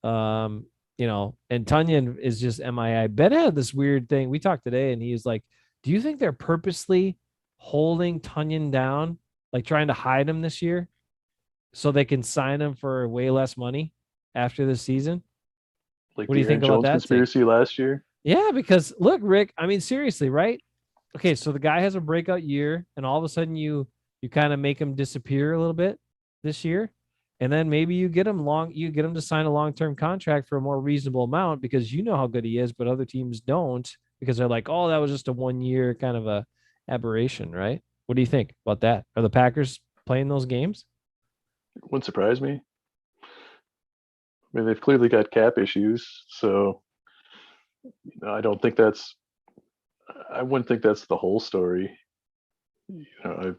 Um, and Tunyon is just MII. Ben had this weird thing. We talked today, and he was like, "Do you think they're purposely holding Tunyon down, like trying to hide him this year, so they can sign him for way less money after this season?" Like What do the you think Aaron about Jones that take? conspiracy last year? Yeah, because look, Rick, I mean, seriously, right? Okay, so the guy has a breakout year, and all of a sudden you kind of make him disappear a little bit this year, and then maybe you get him to sign a long-term contract for a more reasonable amount because you know how good he is, but other teams don't because they're like, oh, that was just a 1 year kind of a aberration, right? What do you think about that? Are the Packers playing those games? Wouldn't surprise me. I mean, they've clearly got cap issues, so I don't think that's. I wouldn't think that's the whole story. I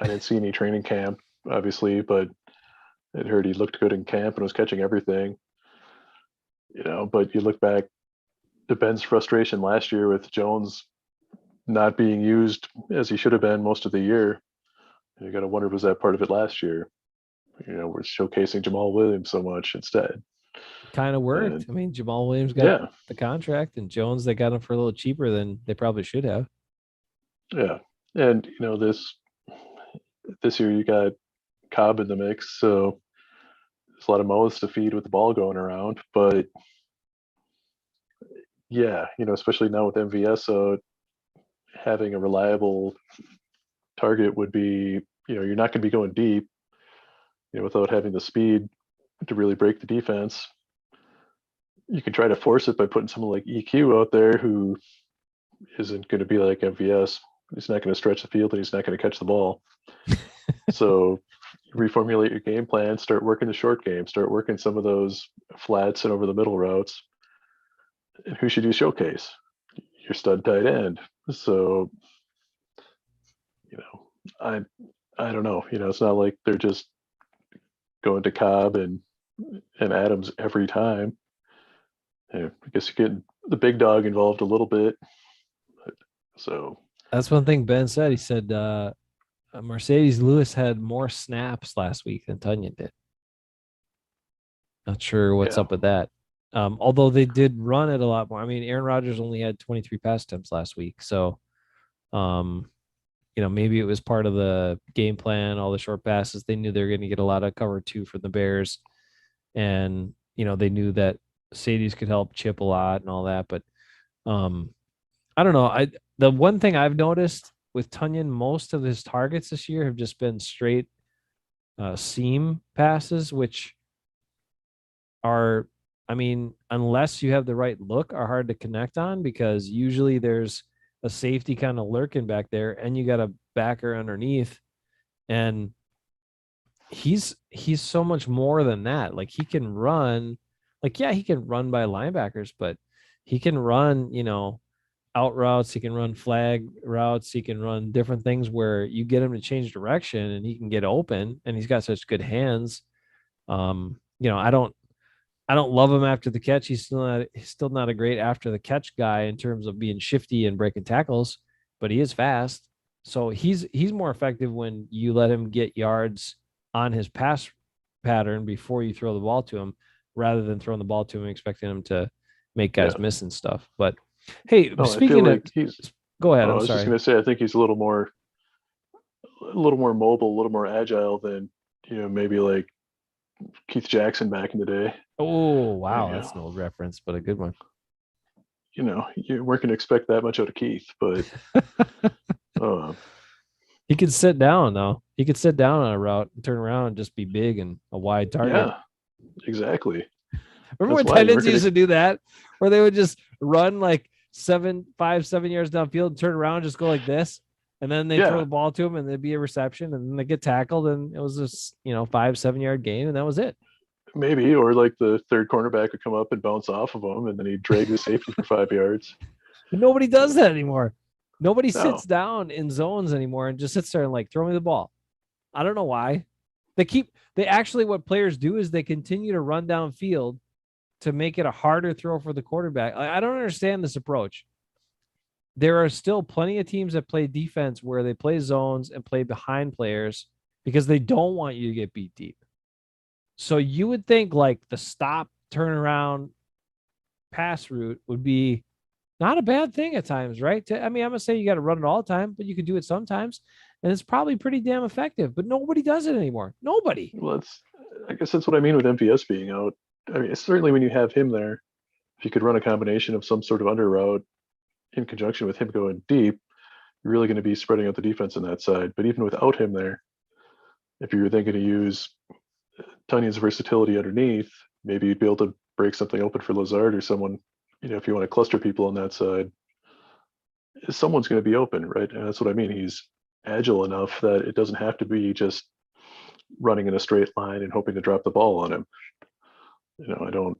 didn't see any training camp, obviously, but I'd heard he looked good in camp and was catching everything. But you look back to Ben's frustration last year with Jones not being used as he should have been most of the year. You got to wonder, was that part of it last year? We're showcasing Jamal Williams so much instead. Kind of worked. And I mean, Jamal Williams got yeah, the contract, and Jones they got him for a little cheaper than they probably should have. yeah. And this year you got Cobb in the mix, so there's a lot of mouths to feed with the ball going around. But yeah, especially now with MVS, so having a reliable target would be, you're not going to be going deep, without having the speed to really break the defense. You can try to force it by putting someone like EQ out there who isn't going to be like MVS. He's not going to stretch the field and he's not going to catch the ball. So reformulate your game plan, start working the short game, start working some of those flats and over the middle routes. And who should you showcase? Your stud tight end. So, you know, I I don't know. It's not like they're just going to Cobb and Adams every time. I guess you get the big dog involved a little bit. So That's one thing Ben said. He said Mercedes Lewis had more snaps last week than Tunyon did. Not sure what's yeah, up with that. Although they did run it a lot more. I mean, Aaron Rodgers only had 23 pass attempts last week. So, um, maybe it was part of the game plan, all the short passes. They knew they were going to get a lot of cover two from the Bears. And, they knew that Sadie's could help Chip a lot and all that. But I don't know. The one thing I've noticed with Tunyon, most of his targets this year have just been straight seam passes, which are, I mean, unless you have the right look, are hard to connect on because usually there's a safety kind of lurking back there and you got a backer underneath. And he's so much more than that. Like he can run, like, yeah, he can run by linebackers, but he can run, out routes, he can run flag routes, he can run different things where you get him to change direction and he can get open and he's got such good hands. I don't love him after the catch. He's still not a great after the catch guy in terms of being shifty and breaking tackles, but he is fast. So he's more effective when you let him get yards on his pass pattern before you throw the ball to him, rather than throwing the ball to him and expecting him to make yeah. guys miss and stuff. But hey, No, I feel speaking of, like he's. go ahead. Oh, I'm I was just sorry. gonna say, I think he's a little more mobile, a little more agile than maybe like Keith Jackson back in the day. Oh wow, You that's know, an old reference, but a good one. you weren't gonna expect that much out of Keith, but uh, He could sit down though. He could sit down on a route and turn around and just be big and a wide target. yeah, exactly. Remember That's when why tight you ends weren't gonna. used to do that, where they would just run like 7 yards downfield and turn around, and just go like this, and then they throw Yeah, the ball to him, and there'd be a reception, and then they get tackled, and it was this 5-7 yard gain, and that was it. maybe, or like the third cornerback would come up and bounce off of him, and then he'd drag the safety for 5 yards. But nobody does that anymore. Nobody sits No, down in zones anymore and just sits there and like throw me the ball. I don't know why. They actually, what players do is they continue to run downfield to make it a harder throw for the quarterback. I don't understand this approach. There are still plenty of teams that play defense where they play zones and play behind players because they don't want you to get beat deep. So you would think like the stop, turn around, pass route would be not a bad thing at times, right? I mean, I'm gonna say you got to run it all the time, but you can do it sometimes, and it's probably pretty damn effective. But nobody does it anymore. Nobody. well, I guess that's what I mean with MVS being out. I mean, certainly when you have him there, if you could run a combination of some sort of under route in conjunction with him going deep, you're really going to be spreading out the defense on that side. But even without him there, if you were thinking to use Tanya's versatility underneath, maybe you'd be able to break something open for Lazard or someone. If you want to cluster people on that side, someone's going to be open, right? And that's what I mean. He's agile enough that it doesn't have to be just running in a straight line and hoping to drop the ball on him. I don't.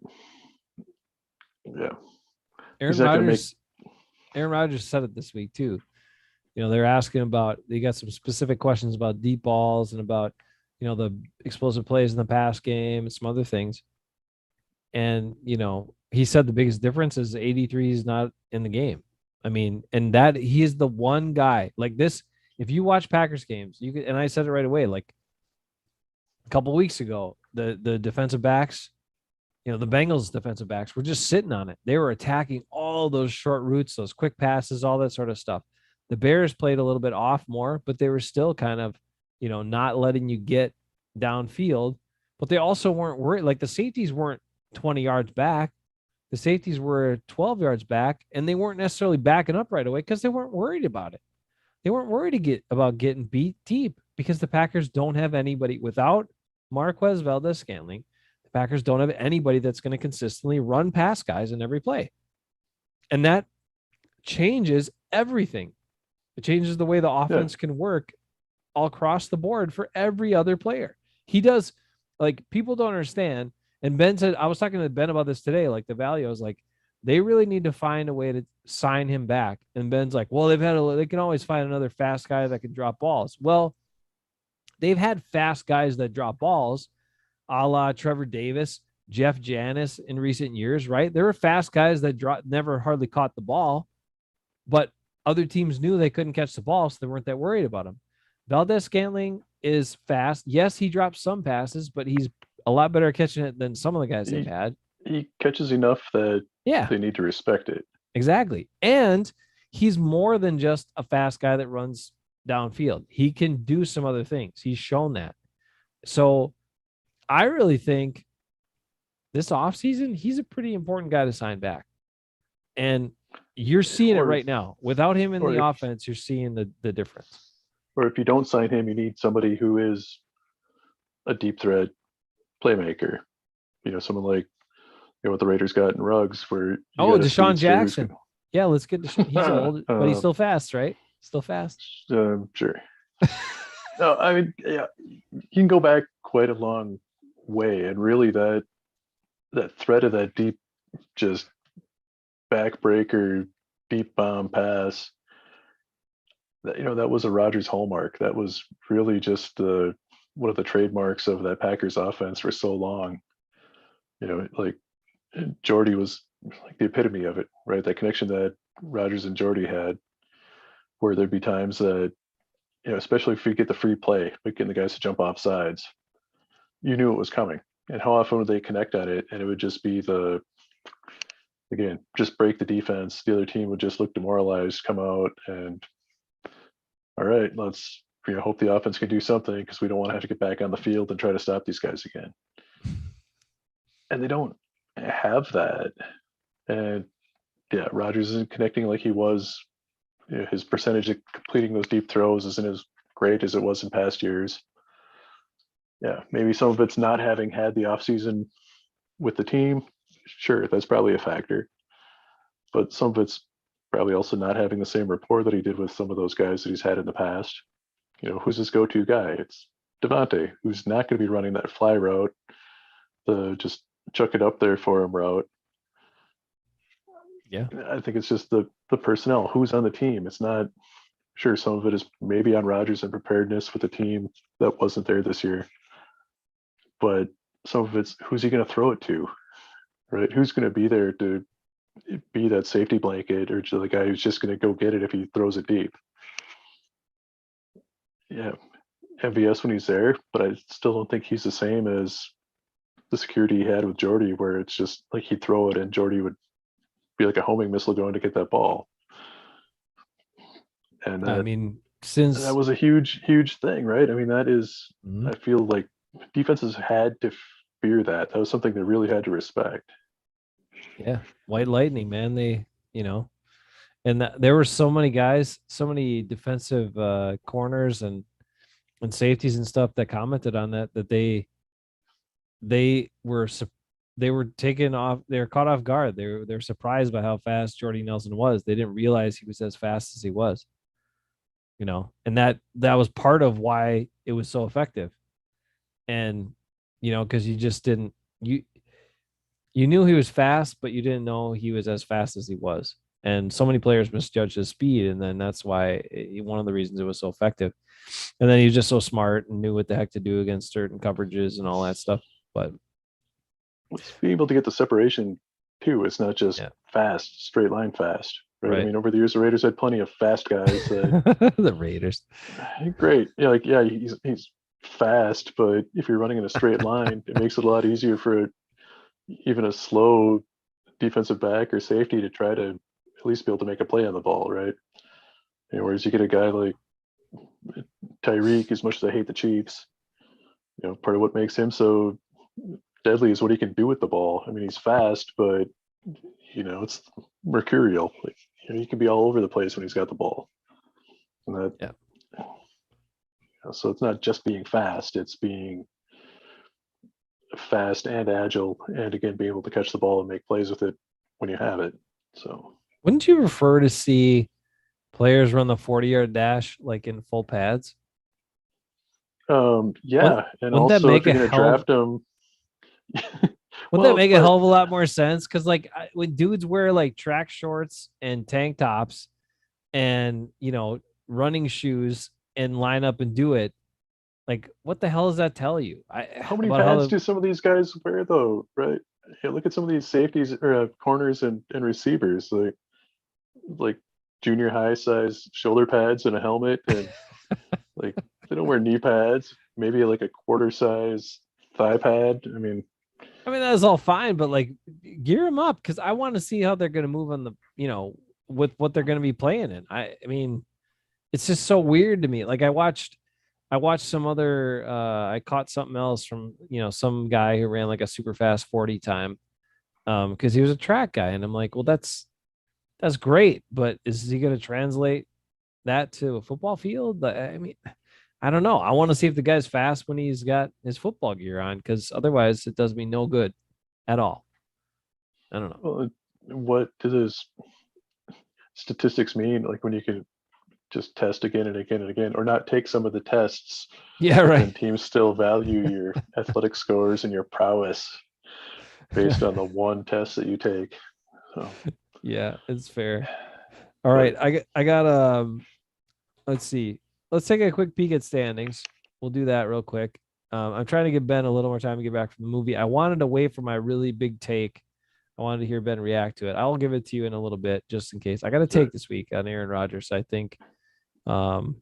Yeah, he's Aaron not going to make. Rodgers. Aaron Rodgers said it this week too. They're asking about. They got some specific questions about deep balls and about the explosive plays in the pass game and some other things. And he said the biggest difference is 83 is not in the game. I mean, and that he is the one guy like this. If you watch Packers games, you can, and I said it right away, like a couple weeks ago, the defensive backs, the Bengals defensive backs were just sitting on it. They were attacking all those short routes, those quick passes, all that sort of stuff. The Bears played a little bit off more, but they were still kind of, not letting you get downfield. But they also weren't worried. Like the safeties weren't 20 yards back. The safeties were 12 yards back, and they weren't necessarily backing up right away because they weren't worried about it. They weren't worried about getting beat deep because the Packers don't have anybody without Marquez Valdez-Scantling. The Packers don't have anybody that's going to consistently run past guys in every play. And that changes everything. It changes the way the offense can work all across the board for every other player. He does, like, people don't understand. And Ben said, I was talking to Ben about this today, like the value. I was like, they really need to find a way to sign him back. And Ben's like, well, they can always find another fast guy that can drop balls. Well, they've had fast guys that drop balls, a la Trevor Davis, Jeff Janis in recent years, right? There were fast guys that never hardly caught the ball, but other teams knew they couldn't catch the ball, so they weren't that worried about him. Valdez-Scantling is fast. Yes, he drops some passes, but he's a lot better at catching it than some of the guys they've had. He catches enough that they need to respect it. Exactly. And he's more than just a fast guy that runs downfield. He can do some other things. He's shown that. So I really think this offseason, he's a pretty important guy to sign back. And you're seeing it right now. Without him in the offense, you're seeing the difference. Or if you don't sign him, you need somebody who is a deep threat playmaker. Someone like what the Raiders got in Ruggs, where Deshaun Jackson. Yeah, let's get Deshaun. He's old, but he's still fast, right? Still fast. Sure. No, I mean, yeah, you can go back quite a long way, and really that threat of that deep, just backbreaker, deep bomb pass. That was a Rodgers hallmark. That was really just one of the trademarks of that Packers offense for so long. Like Jordy was like the epitome of it, right? That connection that Rodgers and Jordy had, where there'd be times that, especially if you get the free play, like getting the guys to jump off sides, you knew it was coming. And how often would they connect on it? And it would just be just break the defense. The other team would just look demoralized, come out, and all right, let's hope the offense can do something because we don't want to have to get back on the field and try to stop these guys again. And they don't have that. And yeah, Rodgers isn't connecting like he was. His percentage of completing those deep throws isn't as great as it was in past years. Yeah, maybe some of it's not having had the offseason with the team. Sure, that's probably a factor. But some of it's probably also not having the same rapport that he did with some of those guys that he's had in the past. Who's his go-to guy? It's Devontae, who's not going to be running that fly route the just chuck it up there for him route. Yeah. I think it's just the personnel, who's on the team. It's not sure some of it is maybe on Rodgers and preparedness with the team that wasn't there this year, but some of it's who's he going to throw it to, right? Who's going to be there to be that safety blanket or to the guy who's just going to go get it if he throws it deep? Yeah, MVS when he's there, but I still don't think he's the same as the security he had with Jordy, where it's just like he'd throw it and Jordy would be like a homing missile going to get that ball. And I mean, since that was a huge thing, right? I mean, that is, Mhm. I feel like defenses had to fear that. That was something they really had to respect. Yeah, White Lightning, man. They, you know, and there were so many guys, so many defensive corners and safeties and stuff that commented on that they were they were taken off, they were caught off guard. They're surprised by how fast Jordy Nelson was. They didn't realize he was as fast as he was, and that was part of why it was so effective. And because you just didn't you you knew he was fast, but you didn't know he was as fast as he was. And so many players misjudged his speed, and then that's why one of the reasons it was so effective. And then he was just so smart and knew what the heck to do against certain coverages and all that stuff. But It's being able to get the separation too. It's not just yeah, fast, straight line fast, right? I right. mean, over the years, the Raiders had plenty of fast guys that The Raiders. great. Yeah, like yeah, he's fast, but if you're running in a straight line, it makes it a lot easier for even a slow defensive back or safety to try to at least be able to make a play on the ball, right? Whereas you get a guy like Tyreek, as much as I hate the Chiefs, part of what makes him so deadly is what he can do with the ball. I mean, he's fast, but it's mercurial. Like, he can be all over the place when he's got the ball. And that, Yeah. so it's not just being fast; it's being fast and agile, and again, being able to catch the ball and make plays with it when you have it. So, Wouldn't you prefer to see players run the 40-yard dash like in full pads? Wouldn't yeah, and wouldn't that also if make you're a going to hell draft them, wouldn't that well, make a but hell of a lot more sense? Because like when dudes wear like track shorts and tank tops and running shoes and line up and do it, like what the hell does that tell you? how many About how pads do some of these guys wear though? Right? Yeah, look at some of these safeties or corners and receivers, like junior high size shoulder pads and a helmet, and like they don't wear knee pads. Maybe like a quarter size thigh pad. I mean, I mean that's all fine, but like gear them up because I want to see how they're going to move on the with what they're going to be playing in. I mean it's just so weird to me. Like I watched some other I caught something else from some guy who ran like a super fast 40 time because he was a track guy, and I'm like, well, that's great, but is he going to translate that to a football field? I mean, I don't know. I want to see if the guy's fast when he's got his football gear on, because otherwise it does me no good at all. I don't know. well, what do those statistics mean? Like when you can just test again and again and again, or not take some of the tests, Yeah, but right. then teams still value your athletic scores and your prowess based on the one test that you take. So, Yeah, it's fair. All but right, I got let's see. Let's take a quick peek at standings. We'll do that real quick. I'm trying to give Ben a little more time to get back from the movie. I wanted to wait for my really big take. I wanted to hear Ben react to it. I'll give it to you in a little bit, just in case. I got a right, take this week on Aaron Rodgers. I think Ben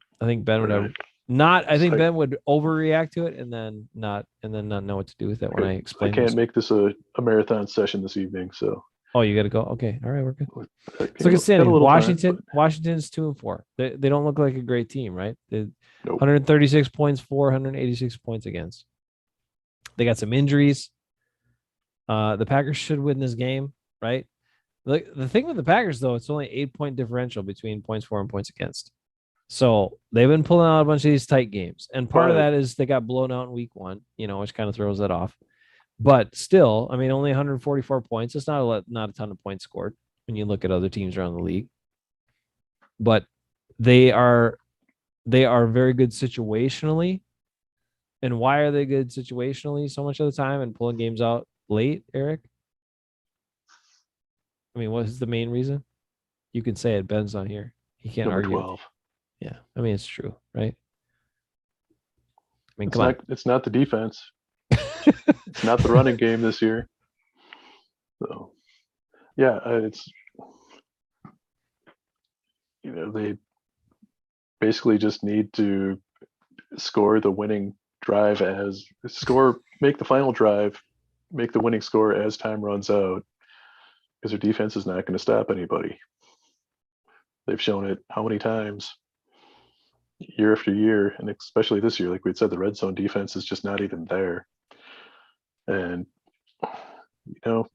would have right. not. I think So Ben would overreact to it and then not know what to do with it when okay, I I explain can't this. make this a marathon session this evening, so Oh, you got to go. Okay, all right, we're good. okay, Let's look at got a standings. little time, but Washington's 2-4. They don't look like a great team, right? They nope. 136 points for, 186 points against. They got some injuries. The Packers should win this game, right? The thing with the Packers, though, it's only 8-point differential between points for and points against. So they've been pulling out a bunch of these tight games. And part of But that is they got blown out in week one, which kind of throws that off. But still, I mean, only 144 points. It's not a ton of points scored when you look at other teams around the league. But they are very good situationally. And why are they good situationally so much of the time and pulling games out late, Eric? I mean, what is the main reason? You can say it. Ben's not here. He can't Number argue with you. 12. Yeah. I mean, it's true, right? I mean, It's come on. not. It's not the defense. It's not the running game this year. So yeah, it's they basically just need to score the winning drive as score make the final drive, make the winning score as time runs out because their defense is not going to stop anybody. They've shown it how many times year after year, and especially this year, like we said, the red zone defense is just not even there. And you know,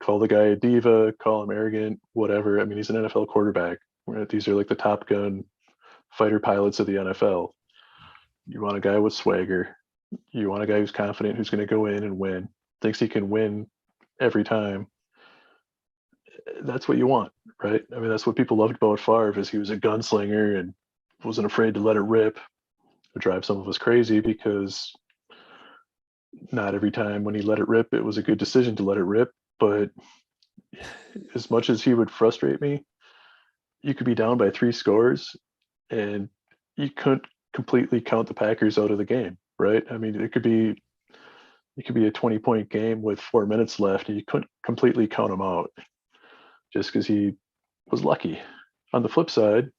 call the guy a diva, call him arrogant, whatever. I mean, he's an NFL quarterback. These are like the Top Gun fighter pilots of the NFL. You want a guy with swagger. You want a guy who's confident, who's going to go in and win, thinks he can win every time. That's what you want, right? I mean, that's what people loved about Favre is he was a gunslinger and wasn't afraid to let it rip. It would drive some of us crazy because not every time when he let it rip, it was a good decision to let it rip. But as much as he would frustrate me, you could be down by 3 scores and you couldn't completely count the Packers out of the game, right? I mean, it could be a 20-point game with 4 minutes left and you couldn't completely count him out just because he was lucky. On the flip side,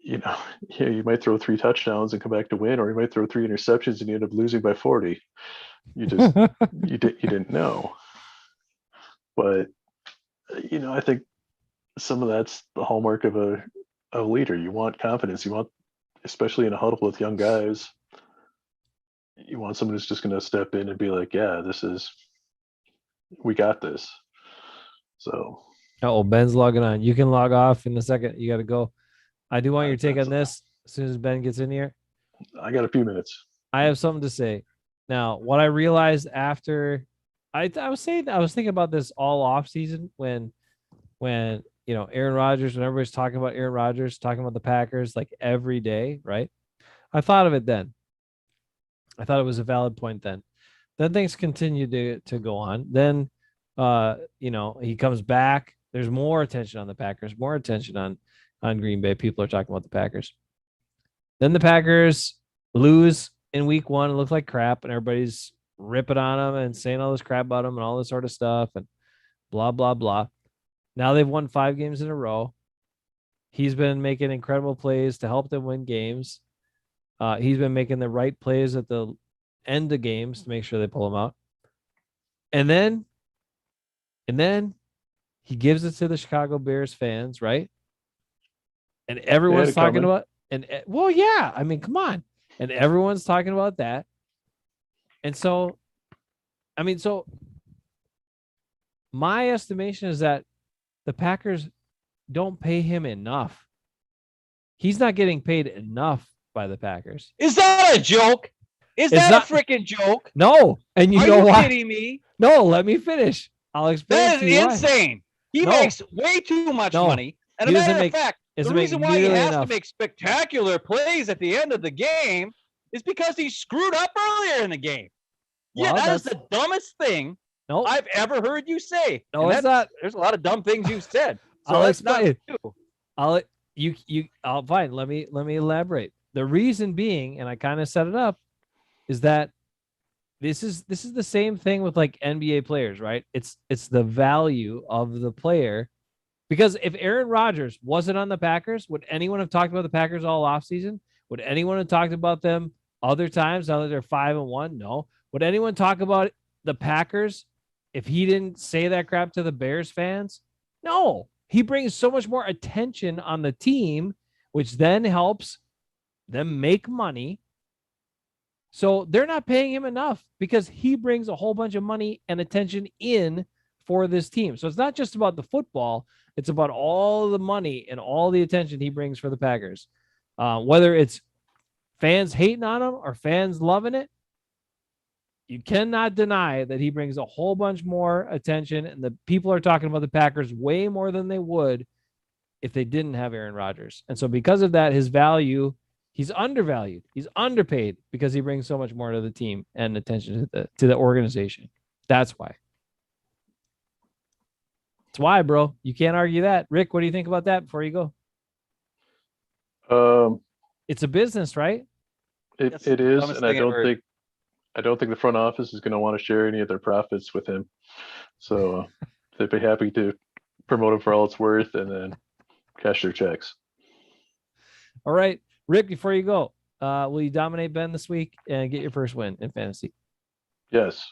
you might throw 3 touchdowns and come back to win, or you might throw 3 interceptions and you end up losing by 40. You just you didn't know. But I think some of that's the hallmark of a leader. You want confidence. You want, especially in a huddle with young guys, you want someone who's just going to step in and be like, "Yeah, we got this." So, Oh, Ben's logging on. You can log off in a second. You got to go. I do want your take on this as soon as Ben gets in here. I got a few minutes. I have something to say. Now, what I realized after I was thinking about this all off season when Aaron Rodgers, when everybody's talking about Aaron Rodgers, talking about the Packers like every day, right? I thought of it then. I thought it was a valid point then. Then things continue to go on. Then he comes back. There's more attention on the Packers, more attention on Green Bay. People are talking about the Packers. Then the Packers lose in week 1. It looked like crap, and everybody's ripping on them and saying all this crap about them and all this sort of stuff and blah, blah, blah. Now they've won 5 games in a row. He's been making incredible plays to help them win games. He's been making the right plays at the end of games to make sure they pull them out. And then he gives it to the Chicago Bears fans, right? And everyone's talking about, well, yeah, I mean, come on. And everyone's talking about that. And so, I mean, so my estimation is that the Packers don't pay him enough. He's not getting paid enough by the Packers. Is that a joke? Is that a freaking joke? No. And Are you kidding me? No, let me finish. I'll explain. That is insane. He makes way too much money. And a matter of fact, the reason why he has to make spectacular plays at the end of the game is because he screwed up earlier in the game. Well, yeah, that is the dumbest thing I've ever heard you say. No, it's not. There's a lot of dumb things you've said. So I'll explain. I'll fine. Let me elaborate. The reason being, and I kind of set it up, is that this is the same thing with like NBA players, right? It's the value of the player. Because if Aaron Rodgers wasn't on the Packers, would anyone have talked about the Packers all offseason? Would anyone have talked about them other times now that they're 5-1? No. Would anyone talk about the Packers if he didn't say that crap to the Bears fans? No. He brings so much more attention on the team, which then helps them make money. So they're not paying him enough because he brings a whole bunch of money and attention in for this team. So it's not just about the football. It's about all the money and all the attention he brings for the Packers. Whether it's fans hating on him or fans loving it, you cannot deny that he brings a whole bunch more attention, and the people are talking about the Packers way more than they would if they didn't have Aaron Rodgers. And so because of that, his value He's undervalued. He's underpaid because he brings so much more to the team and attention to the organization. That's why. That's why, bro. You can't argue that. Rick, what do you think about that before you go? It's a business, right? It is, and I don't think the front office is going to want to share any of their profits with him. So they'd be happy to promote him for all it's worth and then cash their checks. All right, Rick, before you go, will you dominate Ben this week and get your first win in fantasy? Yes,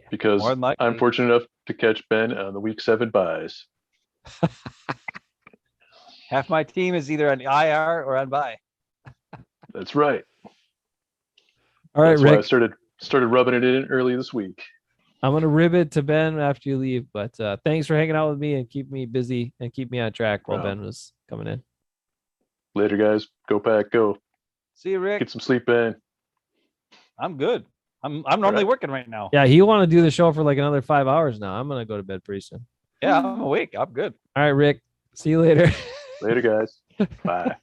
because I'm fortunate enough to catch Ben on the week 7 buys. Half my team is either on IR or on buy. That's right. All right, That's Rick. Why I started rubbing it in early this week. I'm gonna rib it to Ben after you leave, but thanks for hanging out with me and keep me busy and keep me on track while Ben was coming in. Later, guys. Go Pack, go. See you, Rick. Get some sleep, Ben. I'm good. I'm normally working right now. Yeah, he want to do the show for like another 5 hours now. I'm gonna go to bed pretty soon. Yeah, I'm awake. I'm good. All right, Rick. See you later. Later, guys. Bye.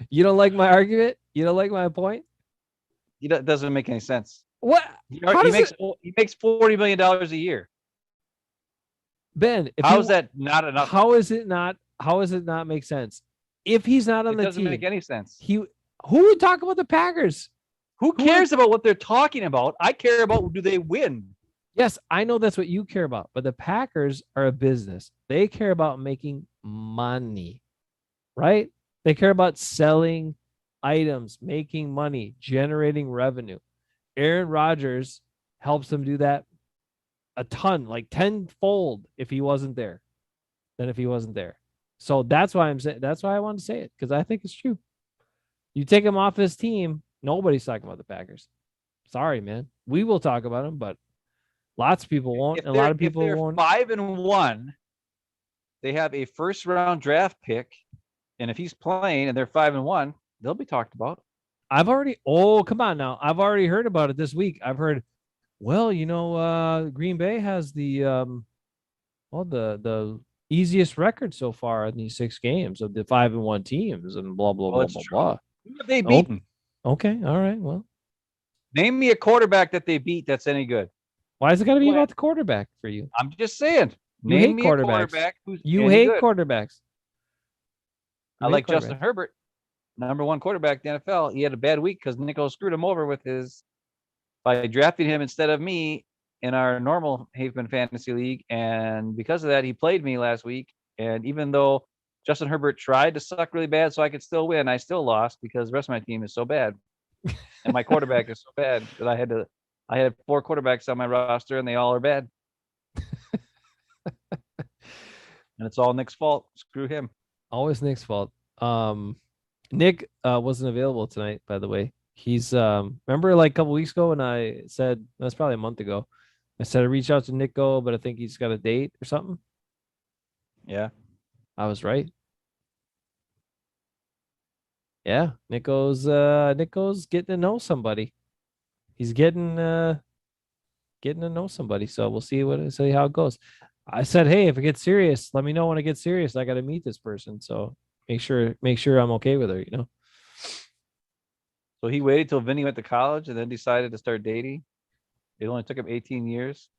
You don't like my argument? You don't like my point? That doesn't make any sense. What? He makes $40 million a year. Ben, how is that not enough? How is it not make sense? If he's not on the team, it doesn't make any sense. Who would talk about the Packers? Who cares about what they're talking about? I care about, do they win? Yes, I know that's what you care about, but the Packers are a business. They care about making money, right? They care about selling items, making money, generating revenue. Aaron Rodgers helps them do that a ton, like tenfold if he wasn't there than if he wasn't there. So that's why that's why I wanted to say it, because I think it's true. You take him off his team, nobody's talking about the Packers. Sorry, man. We will talk about them, but lots of people won't. A lot of people won't. 5-1, they have a first-round draft pick, and if he's playing and they're 5-1, they'll be talked about. Come on now. I've already heard about it this week. I've heard, Green Bay has the easiest record so far in these 6 games of the 5-1 teams and blah, blah, blah, blah, blah. Who have they beaten? Okay. All right. Well, name me a quarterback that they beat that's any good. Why is it got to be about the quarterback for you? I'm just saying. Name me a quarterback who's you hate good. Quarterbacks. I like Justin Herbert, number 1 quarterback in the NFL. He had a bad week because Nico screwed him over by drafting him instead of me in our normal Hafeman fantasy league. And because of that, he played me last week. And even though Justin Herbert tried to suck really bad so I could still win, I still lost because the rest of my team is so bad. And my quarterback is so bad that I had 4 quarterbacks on my roster and they all are bad. And it's all Nick's fault. Screw him. Always Nick's fault. Nick wasn't available tonight, by the way. He's remember like a couple weeks ago when I said, that's probably a month ago, I said I reach out to Nico, but I think he's got a date or something. Yeah. I was right. Yeah, Nico's getting to know somebody. He's getting to know somebody. So we'll see how it goes. I said, hey, if it gets serious, let me know when it gets serious. I got to meet this person. So make sure I'm okay with her, So he waited till Vinny went to college and then decided to start dating. It only took him 18 years.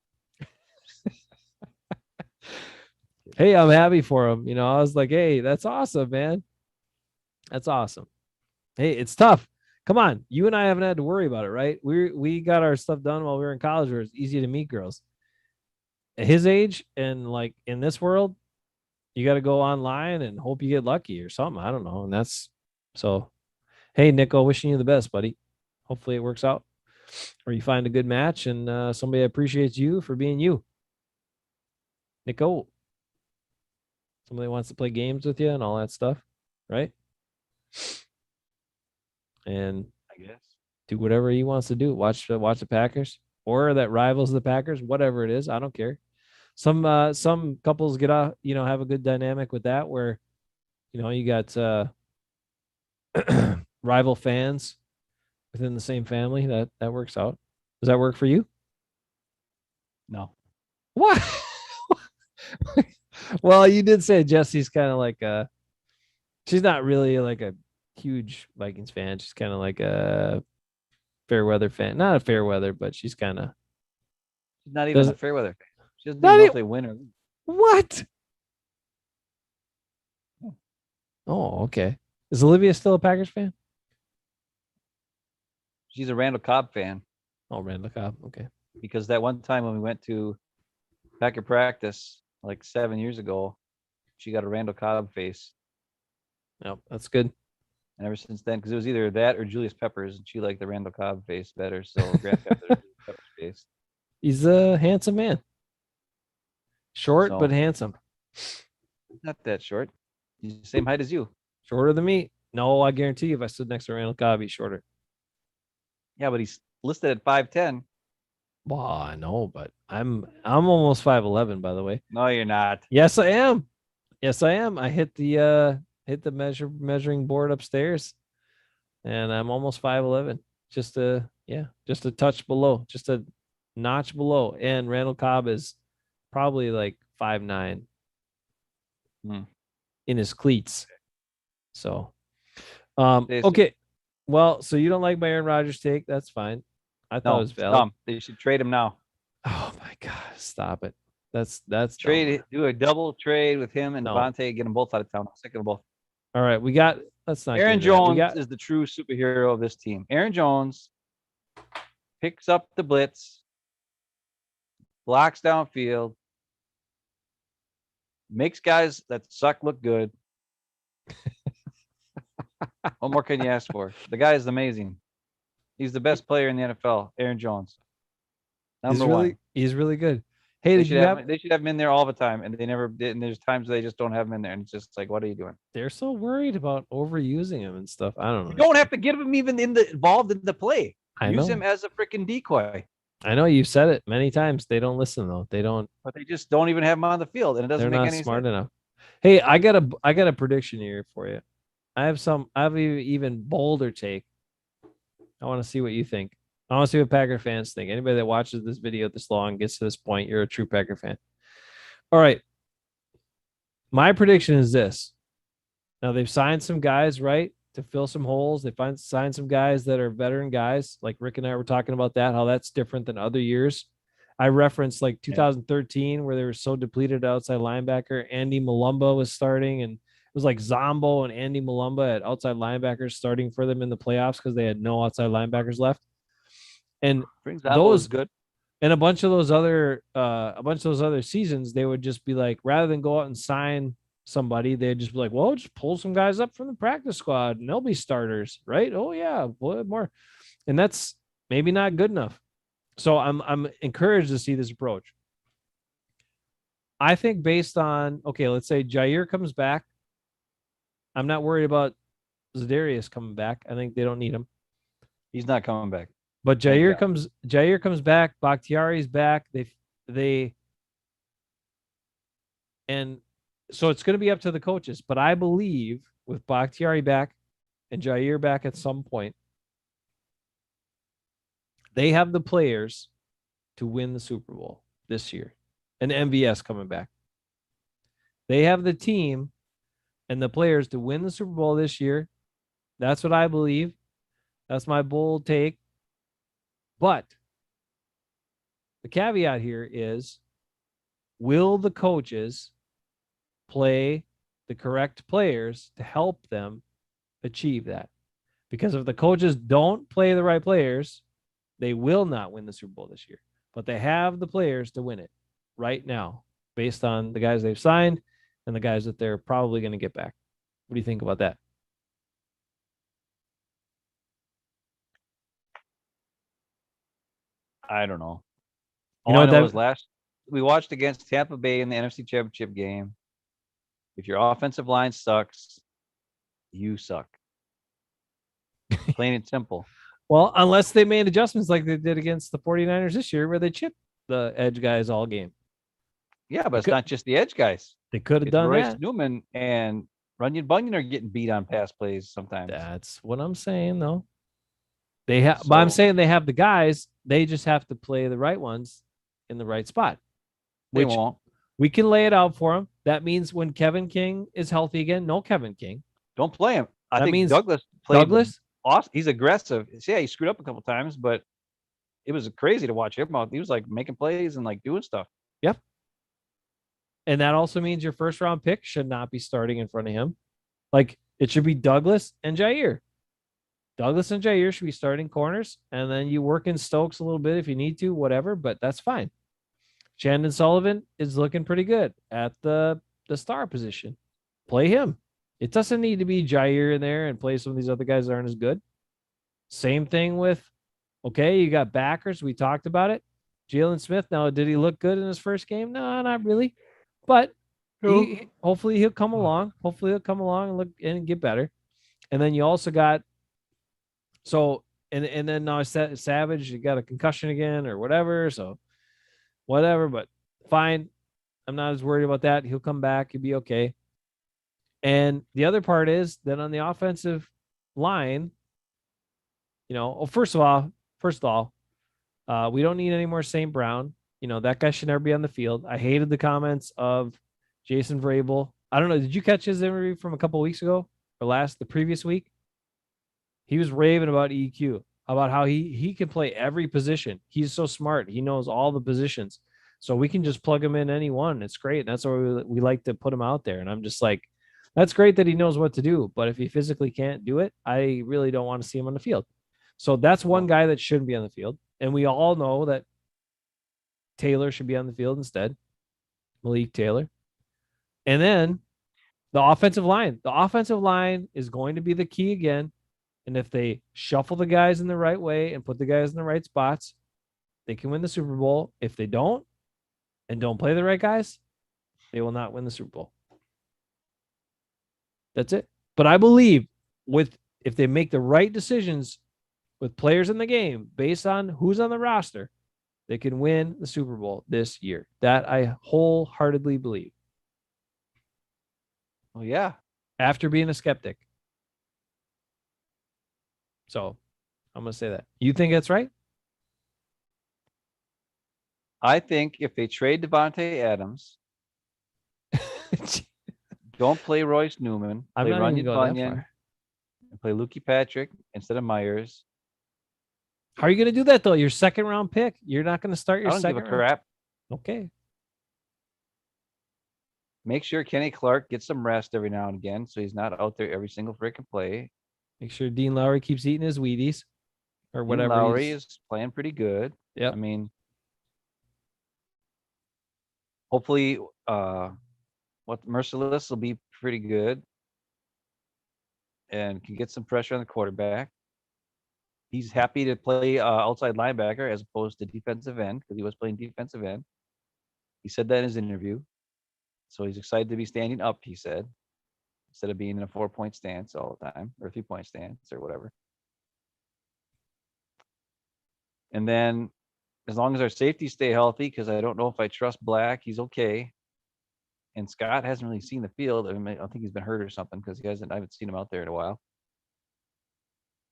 Hey, I'm happy for him. I was like, hey, that's awesome, man. That's awesome. Hey, it's tough. Come on. You and I haven't had to worry about it, right? We got our stuff done while we were in college where it's easy to meet girls. At his age and like in this world, you got to go online and hope you get lucky or something. I don't know. And that's so, hey, Nico, wishing you the best, buddy. Hopefully it works out or you find a good match and somebody appreciates you for being you. Nico, somebody wants to play games with you and all that stuff, right? And I guess do whatever he wants to do. Watch the Packers or that rivals the Packers, whatever it is. I don't care. Some couples get out, have a good dynamic with that where, you got rival fans within the same family. That works out. Does that work for you? No. What? Well, you did say Jesse's kind of like she's not really like a huge Vikings fan. She's kind of like a fair weather fan. Not a fair weather, but she's kind of. She's not even a fair weather fan. She doesn't Not even know e- if they win or lose. What? Oh, okay. Is Olivia still a Packers fan? She's a Randall Cobb fan Oh, Randall Cobb. Okay. because that one time when we went to Packer practice like 7 years ago, she got a Randall Cobb face. Yep, that's good. And ever since then, because it was either that or Julius Peppers, and she liked the Randall Cobb face better. So Grant got the Julius Peppers face. He's a handsome man. Short, So- but handsome. Not that short. He's the same height as you. Shorter than me. No, I guarantee you, if I stood next to Randall Cobb, he's shorter. Yeah, but he's listed at 5'10". Well, I know, but I'm almost 5'11", by the way. No, you're not. Yes, I am. Yes, I am. I hit the measuring board upstairs, and I'm almost 5'11". Just a touch below, just a notch below. And Randall Cobb is probably like 5'9" in his cleats. So, okay. Well, so you don't like my Aaron Rodgers take? That's fine. I thought it was valid. Dumb. They should trade him now. Oh my God, stop it. That's Trade dumb. do a double trade with him and No. Devontae, get them both out of town. I'm sick of them both. All right, let's not. Aaron get into that. Jones is the true superhero of this team. Aaron Jones picks up the blitz, blocks downfield, makes guys that suck look good. What more can you ask for? The guy is amazing. He's the best player in the NFL, Aaron Jones. Number one. He's really good. Hey, They should have him in there all the time, and they never did. And there's times they just don't have him in there, and it's just like, what are you doing? They're so worried about overusing him and stuff. I don't know. You don't have to get him even involved in the play. Use know. him as a freaking decoy. I know you've said it many times. They don't listen though. They don't. But they just don't even have him on the field, and it doesn't They're make not any smart sense. enough. Hey, I got a prediction here for you. I have even bolder take. I want to see what you think. I want to see what Packer fans think. Anybody that watches this video this long gets to this point, you're a true Packer fan. All right. My prediction is this. Now they've signed some guys, right, to fill some holes. They signed some guys that are veteran guys. Like Rick and I were talking about that, how that's different than other years. I referenced like 2013 where they were so depleted outside linebacker. Andy Malumba was starting, and it was like Zombo and Andy Malumba at outside linebackers starting for them in the playoffs because they had no outside linebackers left. And those good. And a bunch of those other seasons, they would just be like, rather than go out and sign somebody, they'd just be like, well, just pull some guys up from the practice squad and they'll be starters, right? Oh yeah, more. And that's maybe not good enough. So I'm encouraged to see this approach. I think based on, okay, let's say Jair comes back. I'm not worried about Za'Darius coming back. I think they don't need him. He's not coming back. But Jair comes back. Bakhtiari's back. And so it's going to be up to the coaches. But I believe with Bakhtiari back and Jair back at some point, they have the players to win the Super Bowl this year. And MVS coming back. They have the team and the players to win the Super Bowl this year. That's what I believe. That's my bold take. But the caveat here is, will the coaches play the correct players to help them achieve that? Because if the coaches don't play the right players, they will not win the Super Bowl this year. But they have the players to win it right now, based on the guys they've signed and the guys that they're probably going to get back. What do you think about that? I don't know. You know All I know was we watched against Tampa Bay in the NFC Championship game. If your offensive line sucks, you suck. Plain and simple. Well, unless they made adjustments like they did against the 49ers this year, where they chipped the edge guys all game. Yeah, but it's not just the edge guys. They could have done Royce that. Newman and Runyon Bunyan are getting beat on pass plays sometimes. That's what I'm saying, though. But I'm saying they have the guys. They just have to play the right ones in the right spot. They won't. We can lay it out for them. That means when Kevin King is healthy again, no Kevin King. Don't play him. I think Douglas played awesome. He's aggressive. Yeah, he screwed up a couple times, but it was crazy to watch him out. He was like making plays and like doing stuff. Yep. And that also means your first round pick should not be starting in front of him. Like it should be Douglas and Jair. Douglas and Jair should be starting corners, and then you work in Stokes a little bit if you need to, whatever, but that's fine. Chandon Sullivan is looking pretty good at the star position. Play him. It doesn't need to be Jair in there and play some of these other guys that aren't as good. Same thing with, okay, you got backers. We talked about it. Jalen Smith. Now, did he look good in his first game? No, not really. But hopefully he'll come along. Hopefully he'll come along and look and get better. And then you also got and then now Savage, you got a concussion again or whatever. So whatever, but fine. I'm not as worried about that. He'll come back. He'll be okay. And the other part is that on the offensive line, first of all, we don't need any more St. Brown. That guy should never be on the field. I hated the comments of Jason Vrabel. I don't know. Did you catch his interview from a couple of weeks ago or the previous week? He was raving about EQ, about how he can play every position. He's so smart. He knows all the positions. So we can just plug him in any one. It's great. And that's why we like to put him out there. And I'm just like, that's great that he knows what to do. But if he physically can't do it, I really don't want to see him on the field. So that's one guy that shouldn't be on the field. And we all know that Taylor should be on the field instead. Malik Taylor. And then the offensive line. The offensive line is going to be the key again. And if they shuffle the guys in the right way and put the guys in the right spots, they can win the Super Bowl. If they don't and don't play the right guys, they will not win the Super Bowl. That's it. But I believe if they make the right decisions with players in the game based on who's on the roster, they can win the Super Bowl this year. That I wholeheartedly believe. Well, yeah. After being a skeptic. So I'm going to say that. You think that's right? I think if they trade Devontae Adams, don't play Royce Newman, play Runyon Bunyan, and play Lukey Patrick instead of Myers. How are you going to do that, though? Your second round pick. You're not going to start your second round? I don't give a crap. Okay. Make sure Kenny Clark gets some rest every now and again so he's not out there every single freaking play. Make sure Dean Lowry keeps eating his Wheaties or whatever. Dean Lowry is playing pretty good. Yeah. I mean, hopefully, Merciless will be pretty good and can get some pressure on the quarterback. He's happy to play outside linebacker as opposed to defensive end because he was playing defensive end. He said that in his interview. So he's excited to be standing up, he said, instead of being in a 4-point stance all the time or 3-point stance or whatever. And then as long as our safeties stay healthy, because I don't know if I trust Black, he's okay. And Scott hasn't really seen the field. I think he's been hurt or something because I haven't seen him out there in a while.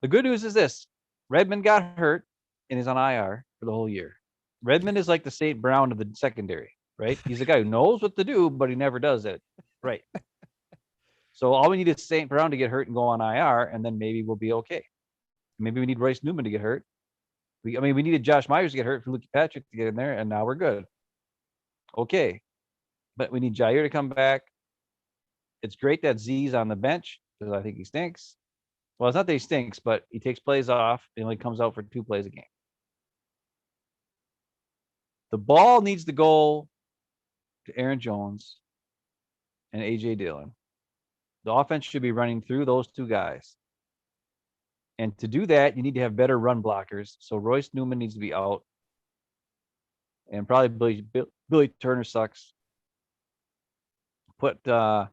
The good news is this. Redmond got hurt and is on IR for the whole year. Redmond is like the St. Brown of the secondary, right? He's a guy who knows what to do, but he never does it. Right. So all we need is St. Brown to get hurt and go on IR, and then maybe we'll be okay. Maybe we need Royce Newman to get hurt. We needed Josh Myers to get hurt for Lukey Patrick to get in there, and now we're good. Okay. But we need Jair to come back. It's great that Z's on the bench because I think he stinks. Well, it's not that he stinks, but he takes plays off and only comes out for 2 plays a game. The ball needs to go to Aaron Jones and A.J. Dillon. The offense should be running through those 2 guys. And to do that, you need to have better run blockers. So Royce Newman needs to be out. And probably Billy Turner sucks. Put good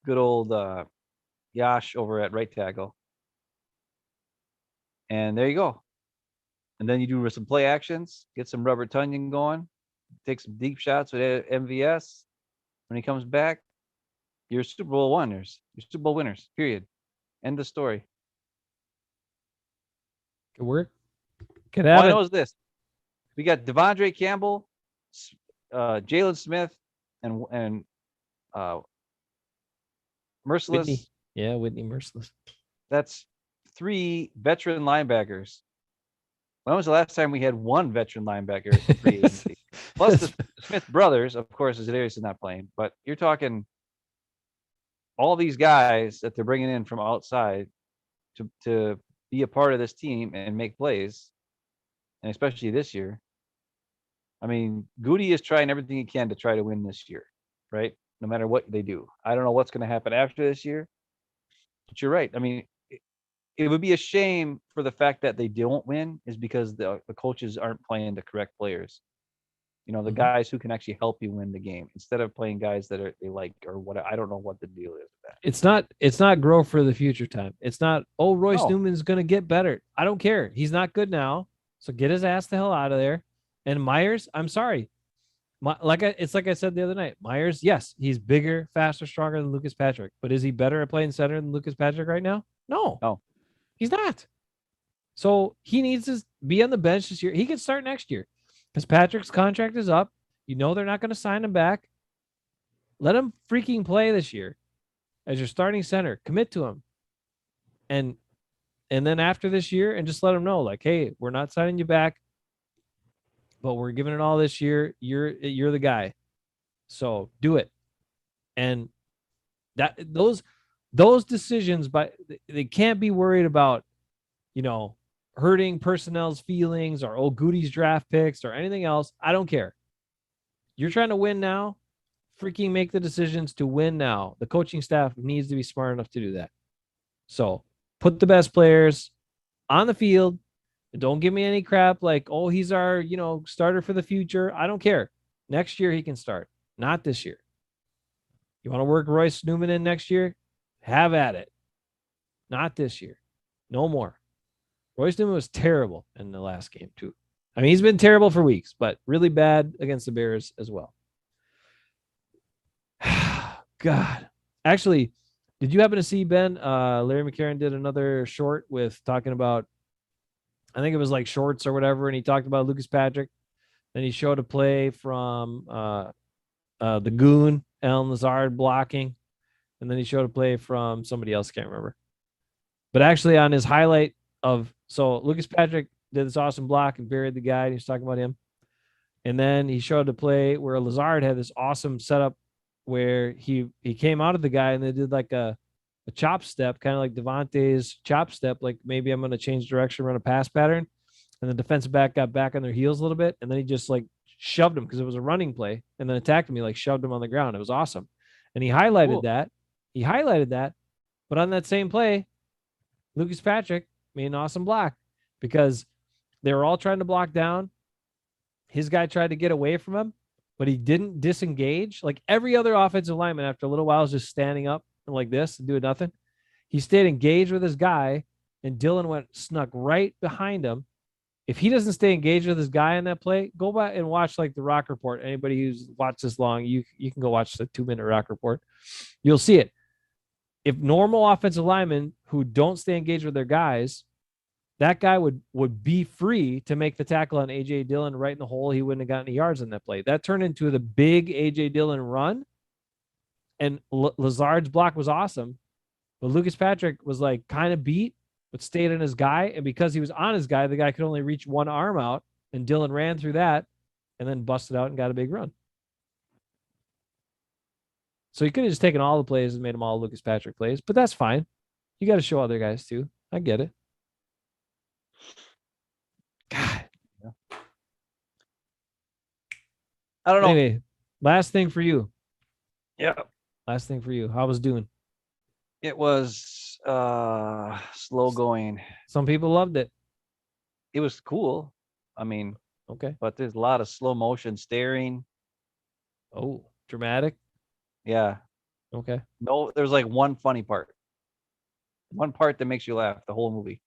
old Yash over at right tackle. And there you go. And then you do some play actions, get some rubber Tunyon going, take some deep shots with MVS. When he comes back, you're Super Bowl winners. You're Super Bowl winners, period. End of story. Good work. All I know is this. We got Devondre Campbell, Jalen Smith, and Merciless Yeah, Whitney Merciless. That's 3 veteran linebackers. When was the last time we had one veteran linebacker in free agency? Plus the Smith brothers, of course, Za'Darius is not playing, but you're talking all these guys that they're bringing in from outside to be a part of this team and make plays, and especially this year. I mean, Goody is trying everything he can to try to win this year, right? No matter what they do. I don't know what's going to happen after this year, but you're right. I mean, it would be a shame for the fact that they don't win is because the coaches aren't playing the correct players. You know, the guys who can actually help you win the game instead of playing guys that they like or what. I don't know what the deal is with that. It's not grow for the future time. It's not, oh, Royce Newman's going to get better. I don't care. He's not good now. So get his ass the hell out of there. And Myers, I'm sorry. It's like I said the other night. Myers, yes, he's bigger, faster, stronger than Lucas Patrick. But is he better at playing center than Lucas Patrick right now? No. He's not. So he needs to be on the bench this year. He can start next year because Patrick's contract is up. You know they're not going to sign him back. Let him freaking play this year as your starting center. Commit to him. And then after this year, and just let him know, like, hey, we're not signing you back, but we're giving it all this year. You're the guy. So do it. And that those decisions, but they can't be worried about, hurting personnel's feelings or Goody's draft picks or anything else. I don't care. You're trying to win now. Freaking make the decisions to win now. The coaching staff needs to be smart enough to do that. So put the best players on the field. Don't give me any crap like, oh, he's our, starter for the future. I don't care. Next year he can start, not this year. You want to work Royce Newman in next year? Have at it. Not this year. No more. Royce Newman was terrible in the last game, too. I mean, he's been terrible for weeks, but really bad against the Bears as well. God. Actually, did you happen to see, Ben? Larry McCarron did another short with talking about, I think it was like shorts or whatever, and he talked about Lucas Patrick. Then he showed a play from the Goon, Alan Lazard blocking. And then he showed a play from somebody else, can't remember. But actually on his highlight so Lucas Patrick did this awesome block and buried the guy, and he was talking about him. And then he showed a play where Lazard had this awesome setup where he came out of the guy and they did like a chop step, kind of like Devontae's chop step, like maybe I'm going to change direction, run a pass pattern. And the defensive back got back on their heels a little bit. And then he just like shoved him because it was a running play, and then attacked him. He like shoved him on the ground. It was awesome. And he highlighted that. But on that same play, Lucas Patrick made an awesome block because they were all trying to block down. His guy tried to get away from him, but he didn't disengage. Like every other offensive lineman, after a little while, was just standing up and like this and doing nothing. He stayed engaged with his guy, and Dylan snuck right behind him. If he doesn't stay engaged with his guy in that play, go back and watch like the Rock Report. Anybody who's watched this long, you can go watch the 2-minute Rock Report. You'll see it. If normal offensive linemen who don't stay engaged with their guys, that guy would be free to make the tackle on A.J. Dillon right in the hole. He wouldn't have gotten any yards in that play. That turned into the big A.J. Dillon run, and Lazard's block was awesome. But Lucas Patrick was like kind of beat, but stayed on his guy. And because he was on his guy, the guy could only reach one arm out, and Dillon ran through that and then busted out and got a big run. So he could have just taken all the plays and made them all Lucas Patrick plays, but that's fine. You got to show other guys too. I get it. God. I don't know. Anyway, last thing for you. Yeah. Last thing for you. How was doing? It was slow going. Some people loved it. It was cool. I mean, okay. But there's a lot of slow motion staring. Oh, dramatic. Yeah. Okay. No, there's like one funny part. One part that makes you laugh the whole movie.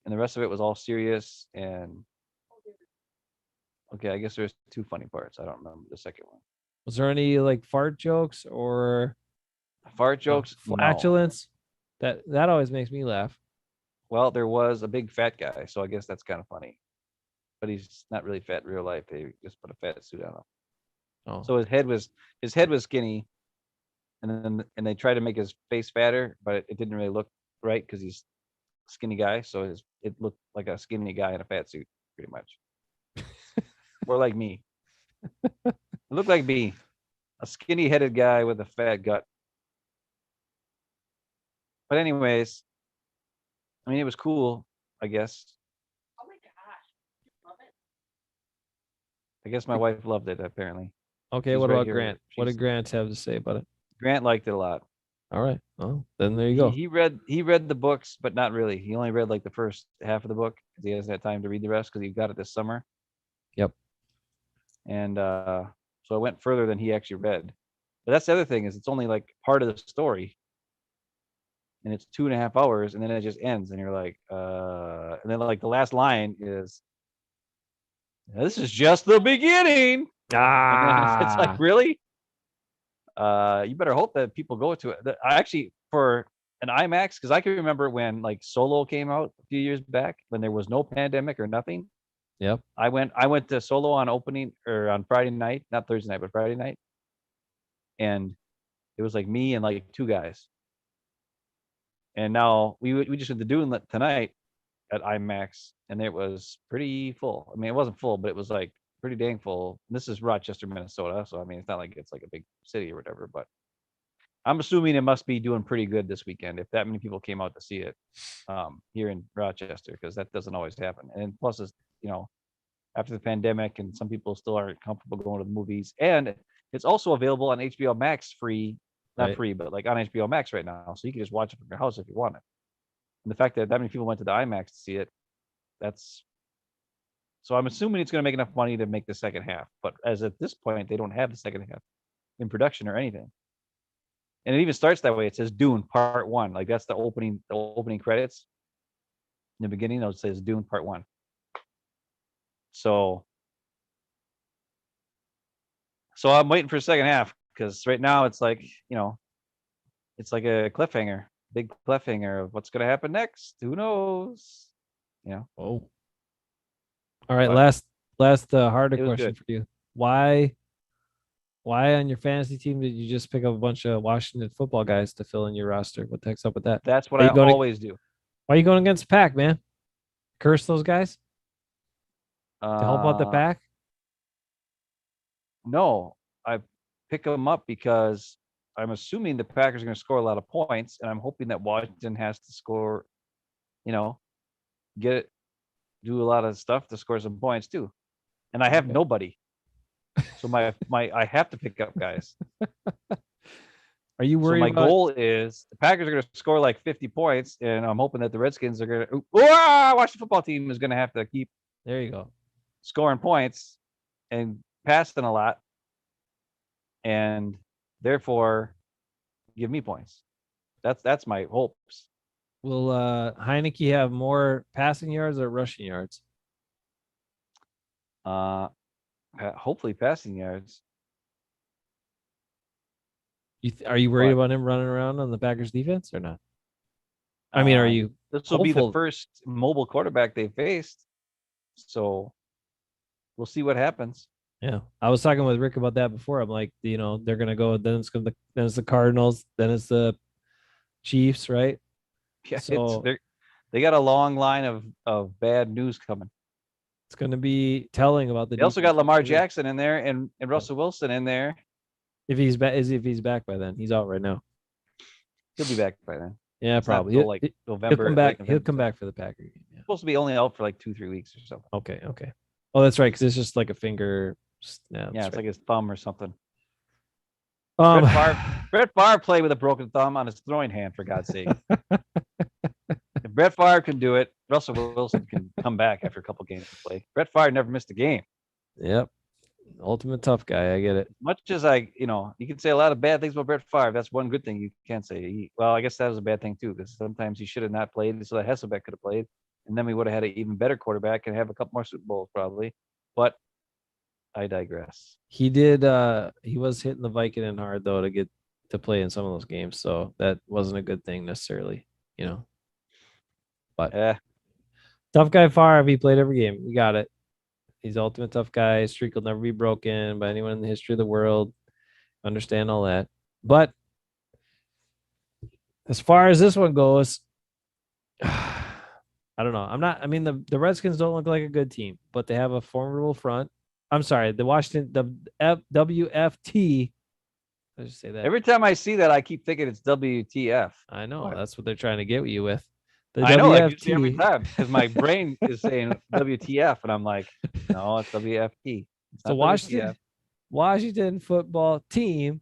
And the rest of it was all serious and okay, I guess there's 2 funny parts. I don't remember the second one. Was there any like fart jokes or flatulence? No. That always makes me laugh. Well, there was a big fat guy, so I guess that's kind of funny. But he's not really fat in real life. They just put a fat suit on him. Oh. So his head was skinny, and they tried to make his face fatter, but it didn't really look right because he's a skinny guy. So it looked like a skinny guy in a fat suit, pretty much, or like me. It looked like me, a skinny-headed guy with a fat gut. But anyways, I mean, it was cool, I guess. Oh my gosh, love it. I guess my wife loved it, apparently. Okay, She's what right about here. Grant? What did She's- Grant have to say about it? Grant liked it a lot. All right. Well, then there you go. He read the books, but not really. He only read like the first half of the book because he hasn't had time to read the rest because he got it this summer. Yep. And so I went further than he actually read. But that's the other thing is it's only like part of the story, and it's 2.5 hours, and then it just ends, and you're like, and then like the last line is, "This is just the beginning." And then it's like, really? You better hope that people go to it. I actually, for an IMAX, because I can remember when like Solo came out a few years back when there was no pandemic or nothing. Yep. I went to Solo on opening or on Friday night, not Thursday night, but Friday night, and it was like me and like 2 guys. And now we just went to Dune tonight at IMAX, and it was pretty full. I mean, it wasn't full, but it was like pretty dang full. This is Rochester, Minnesota, so I mean, it's not like it's like a big city or whatever. But I'm assuming it must be doing pretty good this weekend if that many people came out to see it here in Rochester, because that doesn't always happen. And plus, it's after the pandemic, and some people still aren't comfortable going to the movies, and it's also available on HBO Max free, not Right. free, but like on HBO Max right now, so you can just watch it from your house if you want it. And the fact that many people went to the IMAX to see it, that's so I'm assuming it's going to make enough money to make the second half. But as at this point, they don't have the second half in production or anything. And it even starts that way. It says Dune Part 1. Like that's the opening credits. In the beginning, it says Dune Part 1. So I'm waiting for the second half because right now it's like, it's like a cliffhanger, big cliffhanger of what's going to happen next. Who knows? Oh. All right. But Last harder it was question good. for you. Why on your fantasy team did you just pick up a bunch of Washington football guys to fill in your roster? What the heck's up with that? That's what Are I you going always do. Why are you going against the pack, man? Curse those guys to help out the pack? No, I pick them up because I'm assuming the Packers are going to score a lot of points, and I'm hoping that Washington has to score, do a lot of stuff to score some points too. And I have Okay. nobody, so my I have to pick up guys. Are you So worried my about goal is the Packers are going to score like 50 points, and I'm hoping that the Redskins are going to. Watch the football team is going to have to keep There you go. scoring points and passing a lot, and therefore give me points. That's my hopes. Will Heineke have more passing yards or rushing yards? Hopefully passing yards. Are you worried What? about him running around on the Packers defense or not? I mean, are you This will be the hopeful? first mobile quarterback they faced, so we'll see what happens. Yeah, I was talking with Rick about that before. I'm like, they're gonna go. Then it's the Cardinals. Then it's the Chiefs, right? Yeah, So they got a long line of bad news coming. it's gonna be telling about the. They also got defense. Lamar Jackson in there and Russell Wilson in there. If he's back, if he's back by then, he's out right now. He'll be back by then. Yeah, It's not probably. till, like, He'll November. come back. late He'll November, come so. back for the Packer game. Yeah. Supposed to be only out for like 2-3 weeks or something. Okay. Oh, that's right. Because it's just like a finger. Yeah, It's like his thumb or something. like Brett Favre played with a broken thumb on his throwing hand, for God's sake. If Brett Favre can do it, Russell Wilson can come back after a couple games to play. Brett Favre never missed a game. Yep. Ultimate tough guy. I get it. Much as you can say a lot of bad things about Brett Favre. That's one good thing you can't say. Well, I guess that was a bad thing too, because sometimes he should have not played, so that Hasselbeck could have played, and then we would have had an even better quarterback and have a couple more Super Bowls probably. But I digress. He did. He was hitting the Vicodin hard though to get to play in some of those games, so that wasn't a good thing necessarily. But tough guy Favre. He played every game. We got it. He's the ultimate tough guy. Streak will never be broken by anyone in the history of the world. Understand all that. But As far as this one goes, I don't know. I mean, the Redskins don't look like a good team, but they have a formidable front. I'm sorry, the WFT. I just say that. Every time I see that, I keep thinking it's WTF. I know. That's what they're trying to get you with. The I know, WFT. like every time, because my brain is saying WTF, and I'm like, no, it's WFT. It's So Washington football team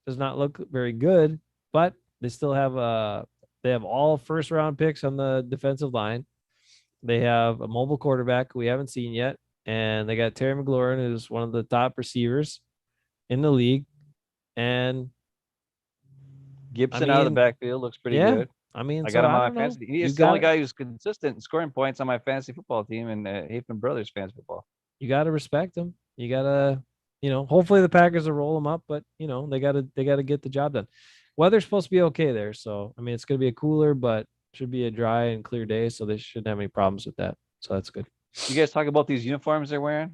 does not look very good, but they still have they have all first round picks on the defensive line. They have a mobile quarterback who we haven't seen yet, and they got Terry McLaurin, who's one of the top receivers in the league. And Gibson out of the backfield looks pretty good. I mean, I got him on my fantasy. He's the only guy who's consistent in scoring points on my fantasy football team and Hafeman Brothers fantasy football. You got to respect him. You got to, hopefully the Packers will roll him up, but they got to get the job done. Weather's supposed to be okay there, so I mean it's going to be a cooler, but should be a dry and clear day, so they shouldn't have any problems with that. So that's good. You guys talk about these uniforms they're wearing?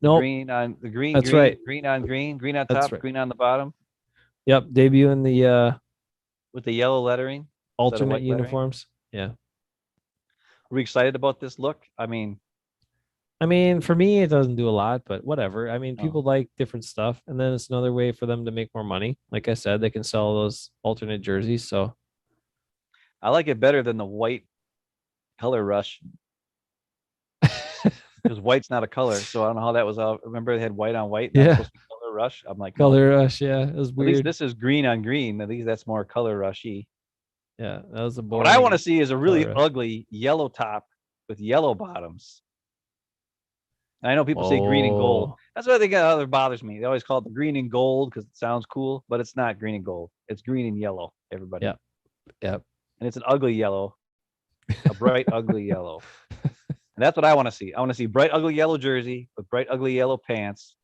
No, green on the green. That's green, right. Green on green, green on top, green on the bottom. Yep, debuting the with the yellow lettering, alternate uniforms. Lettering. Yeah. Are we excited about this look? I mean, for me, it doesn't do a lot, but whatever. I mean, people like different stuff, and then it's another way for them to make more money. Like I said, they can sell those alternate jerseys. So I like it better than the white color rush because white's not a color. So I don't know how that was. Remember they had white on white. Yeah. Color rush. I'm like color rush. Yeah, it was weird. At least this is green on green. At least that's more color rushy. Yeah, that was a boring. What I want to see is a really ugly yellow top with yellow bottoms. And I know people say green and gold. That's what I think other bothers me. They always call it the green and gold because it sounds cool, but it's not green and gold. It's green and yellow, everybody. Yeah. Yep. And it's an ugly yellow, a bright, ugly yellow. And that's what I want to see. I want to see bright, ugly yellow jersey with bright, ugly yellow pants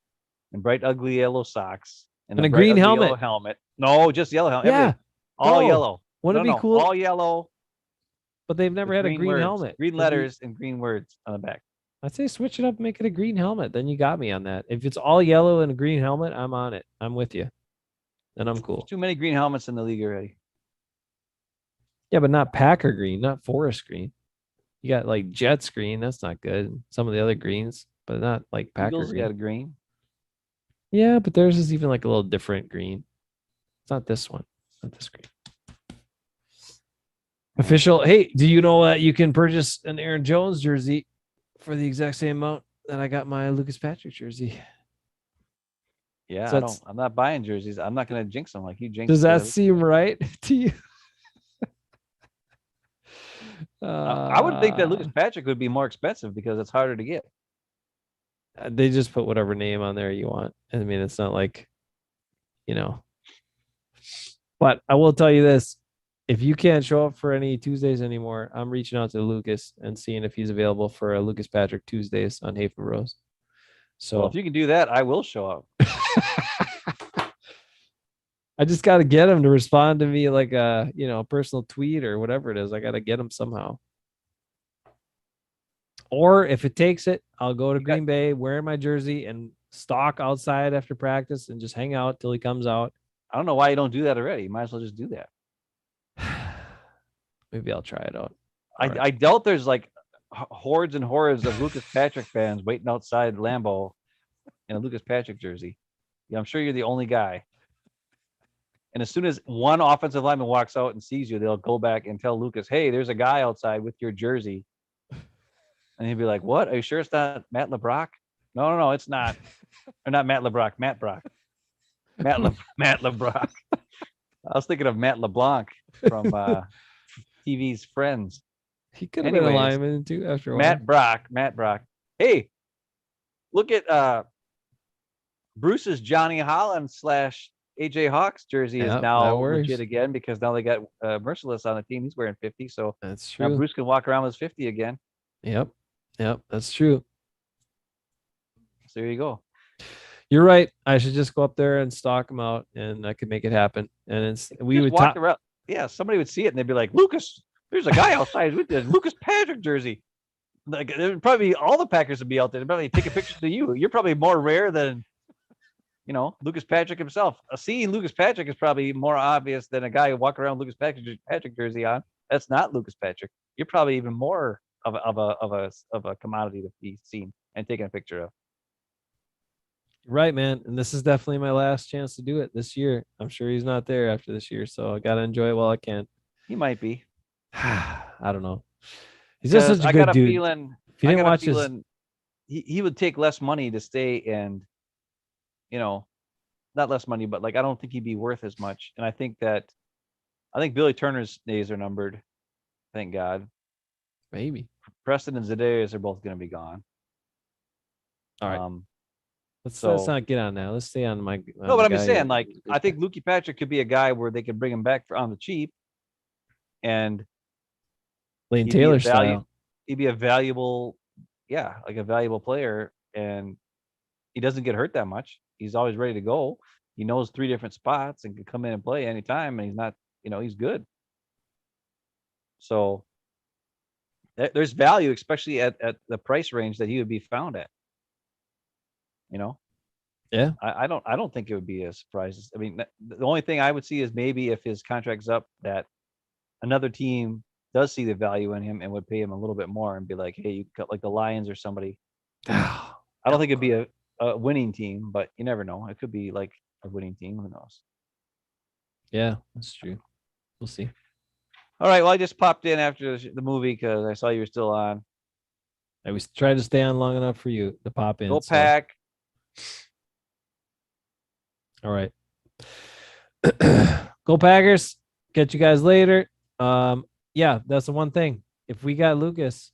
and bright, ugly yellow socks and a green helmet. No, just yellow helmet. Yeah. All yellow. Wouldn't it be cool? All yellow. But they've never had a green helmet. Green letters and green words on the back. I'd say switch it up and make it a green helmet. Then you got me on that. If it's all yellow and a green helmet, I'm on it. I'm with you. Then I'm cool. There's too many green helmets in the league already. Yeah, but not Packer green, not Forest green. You got like Jets green. That's not good. Some of the other greens, but not like Packer Eagles green. Got a green. Yeah, but theirs is even like a little different green. It's not this one. Not this green. Official. Hey, do you know that you can purchase an Aaron Jones jersey for the exact same amount that I got my Lucas Patrick jersey? Yeah, so I'm not buying jerseys. I'm not going to jinx them like you jinxed. Does that seem right to you? I would think that Lucas Patrick would be more expensive because it's harder to get. They just put whatever name on there you want. I mean, it's not like, But I will tell you this. If you can't show up for any Tuesdays anymore, I'm reaching out to Lucas and seeing if he's available for a Lucas Patrick Tuesdays on Hafeman Rose. So if you can do that, I will show up. I just got to get him to respond to me like a, personal tweet or whatever it is. I got to get him somehow. Or if it takes it, I'll go to Green Bay, wear my jersey and stalk outside after practice and just hang out till he comes out. I don't know why you don't do that already. You might as well just do that. Maybe I'll try it out. I doubt there's like hordes and hordes of Lucas Patrick fans waiting outside Lambeau in a Lucas Patrick jersey. Yeah, I'm sure you're the only guy. And as soon as one offensive lineman walks out and sees you, they'll go back and tell Lucas, "Hey, there's a guy outside with your jersey." And he'll be like, "What? Are you sure it's not Matt LeBrock?" No, it's not. Or not Matt LeBrock, Matt Brock. Matt LeBrock. I was thinking of Matt LeBlanc from TV's Friends. He could have been a lineman too after a while. Matt Brock. Hey, look at Bruce's Johnny Holland / AJ Hawks jersey is now legit again because now they got Merciless on the team. He's wearing 50, so that's true. Now Bruce can walk around with 50 again. Yep, that's true. So there you go. You're right. I should just go up there and stalk him out, and I could make it happen. And we would walk around. Yeah, somebody would see it and they'd be like, "Lucas, there's a guy outside with the Lucas Patrick jersey." Like, there would probably all the Packers would be out there. They'd probably take a picture of you. You're probably more rare than Lucas Patrick himself. Seeing Lucas Patrick is probably more obvious than a guy who walk around Lucas Patrick jersey on. That's not Lucas Patrick. You're probably even more of a commodity to be seen and taken a picture of. Right, man. And this is definitely my last chance to do it this year. I'm sure he's not there after this year, so I gotta enjoy it while I can. He might be. I don't know. He's just such a I good got a dude. feeling. If you I didn't got a watch his, feeling he would take less money to stay and, not less money, but like I don't think he'd be worth as much. And I think Billy Turner's days are numbered. Thank God. maybe. Preston and Zedarius are both going to be gone. All right. Let's not get on now. Let's stay on my. No, but I'm just saying, like, I think Lukey Patrick could be a guy where they could bring him back on the cheap, and Lane Taylor style. He'd be a valuable, like a valuable player, and he doesn't get hurt that much. He's always ready to go. He knows 3 different spots and can come in and play anytime, and he's not, he's good. So there's value, especially at the price range that he would be found at. Yeah. I don't think it would be a surprise. I mean, the only thing I would see is maybe if his contract's up, that another team does see the value in him and would pay him a little bit more and be like, hey, you cut like the Lions or somebody. I don't think it'd be a winning team, but you never know. It could be like a winning team. Who knows? Yeah, that's true. We'll see. All right. Well, I just popped in after the movie because I saw you were still on. I was trying to stay on long enough for you to pop in. Go Pack. All right. Go Packers. Catch you guys later. Yeah, that's the one thing. If we got Lucas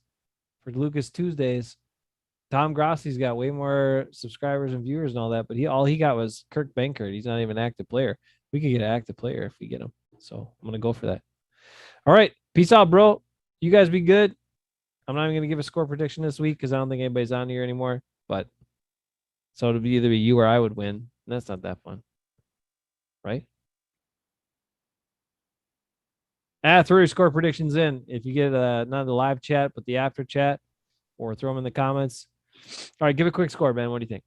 for Lucas Tuesdays, Tom Grossi's got way more subscribers and viewers and all that, but all he got was Kirk Bankert. He's not even an active player. We could get an active player if we get him. So I'm gonna go for that. All right. Peace out, bro. You guys be good. I'm not even gonna give a score prediction this week because I don't think anybody's on here anymore. But so it'll either be you or I would win. And that's not that fun. Right? Throw your score predictions in. If you get not the live chat, but the after chat, or throw them in the comments. All right, give a quick score, Ben. What do you think?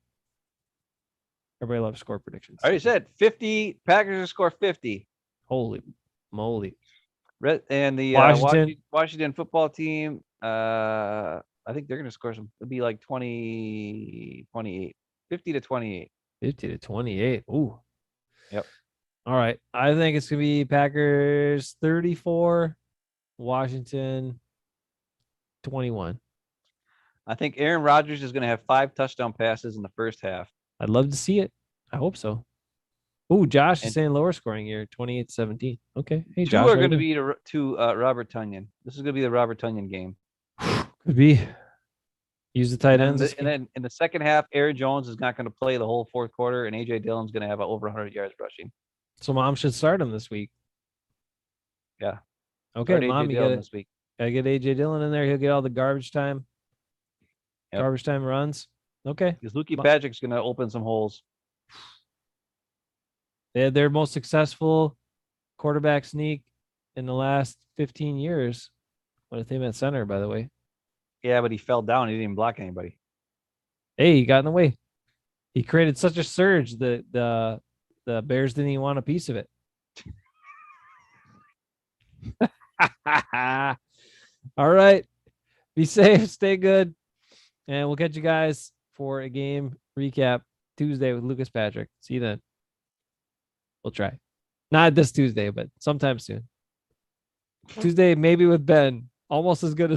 Everybody loves score predictions. I already said 50. Packers will score 50. Holy moly. And the Washington football team, I think they're going to score some. It'll be like 20, 28. 50 to 28. 50 to 28. Ooh. Yep. All right. I think it's going to be Packers 34, Washington 21. I think Aaron Rodgers is going to have 5 touchdown passes in the first half. I'd love to see it. I hope so. Ooh, Josh is saying lower scoring here, 28-17. Okay. Hey, Josh. 2 are going to be to Robert Tonyan. This is going to be the Robert Tonyan game. Could be. Use the tight ends. And then in the second half, Aaron Jones is not going to play the whole fourth quarter, and A.J. Dillon's going to have over 100 yards rushing. So Mom should start him this week. Yeah. Okay, Mom, you gotta get A.J. Dillon in there. He'll get all the garbage time. Yep. Garbage time runs. Okay. Because Lukey Patrick's going to open some holes. They had their most successful quarterback sneak in the last 15 years. What a team at center, by the way. Yeah, but he fell down. He didn't even block anybody. Hey, he got in the way. He created such a surge that the Bears didn't even want a piece of it. All right. Be safe. Stay good. And we'll catch you guys for a game recap Tuesday with Lucas Patrick. See you then. We'll try. Not this Tuesday, but sometime soon. Tuesday, maybe with Ben. Almost as good as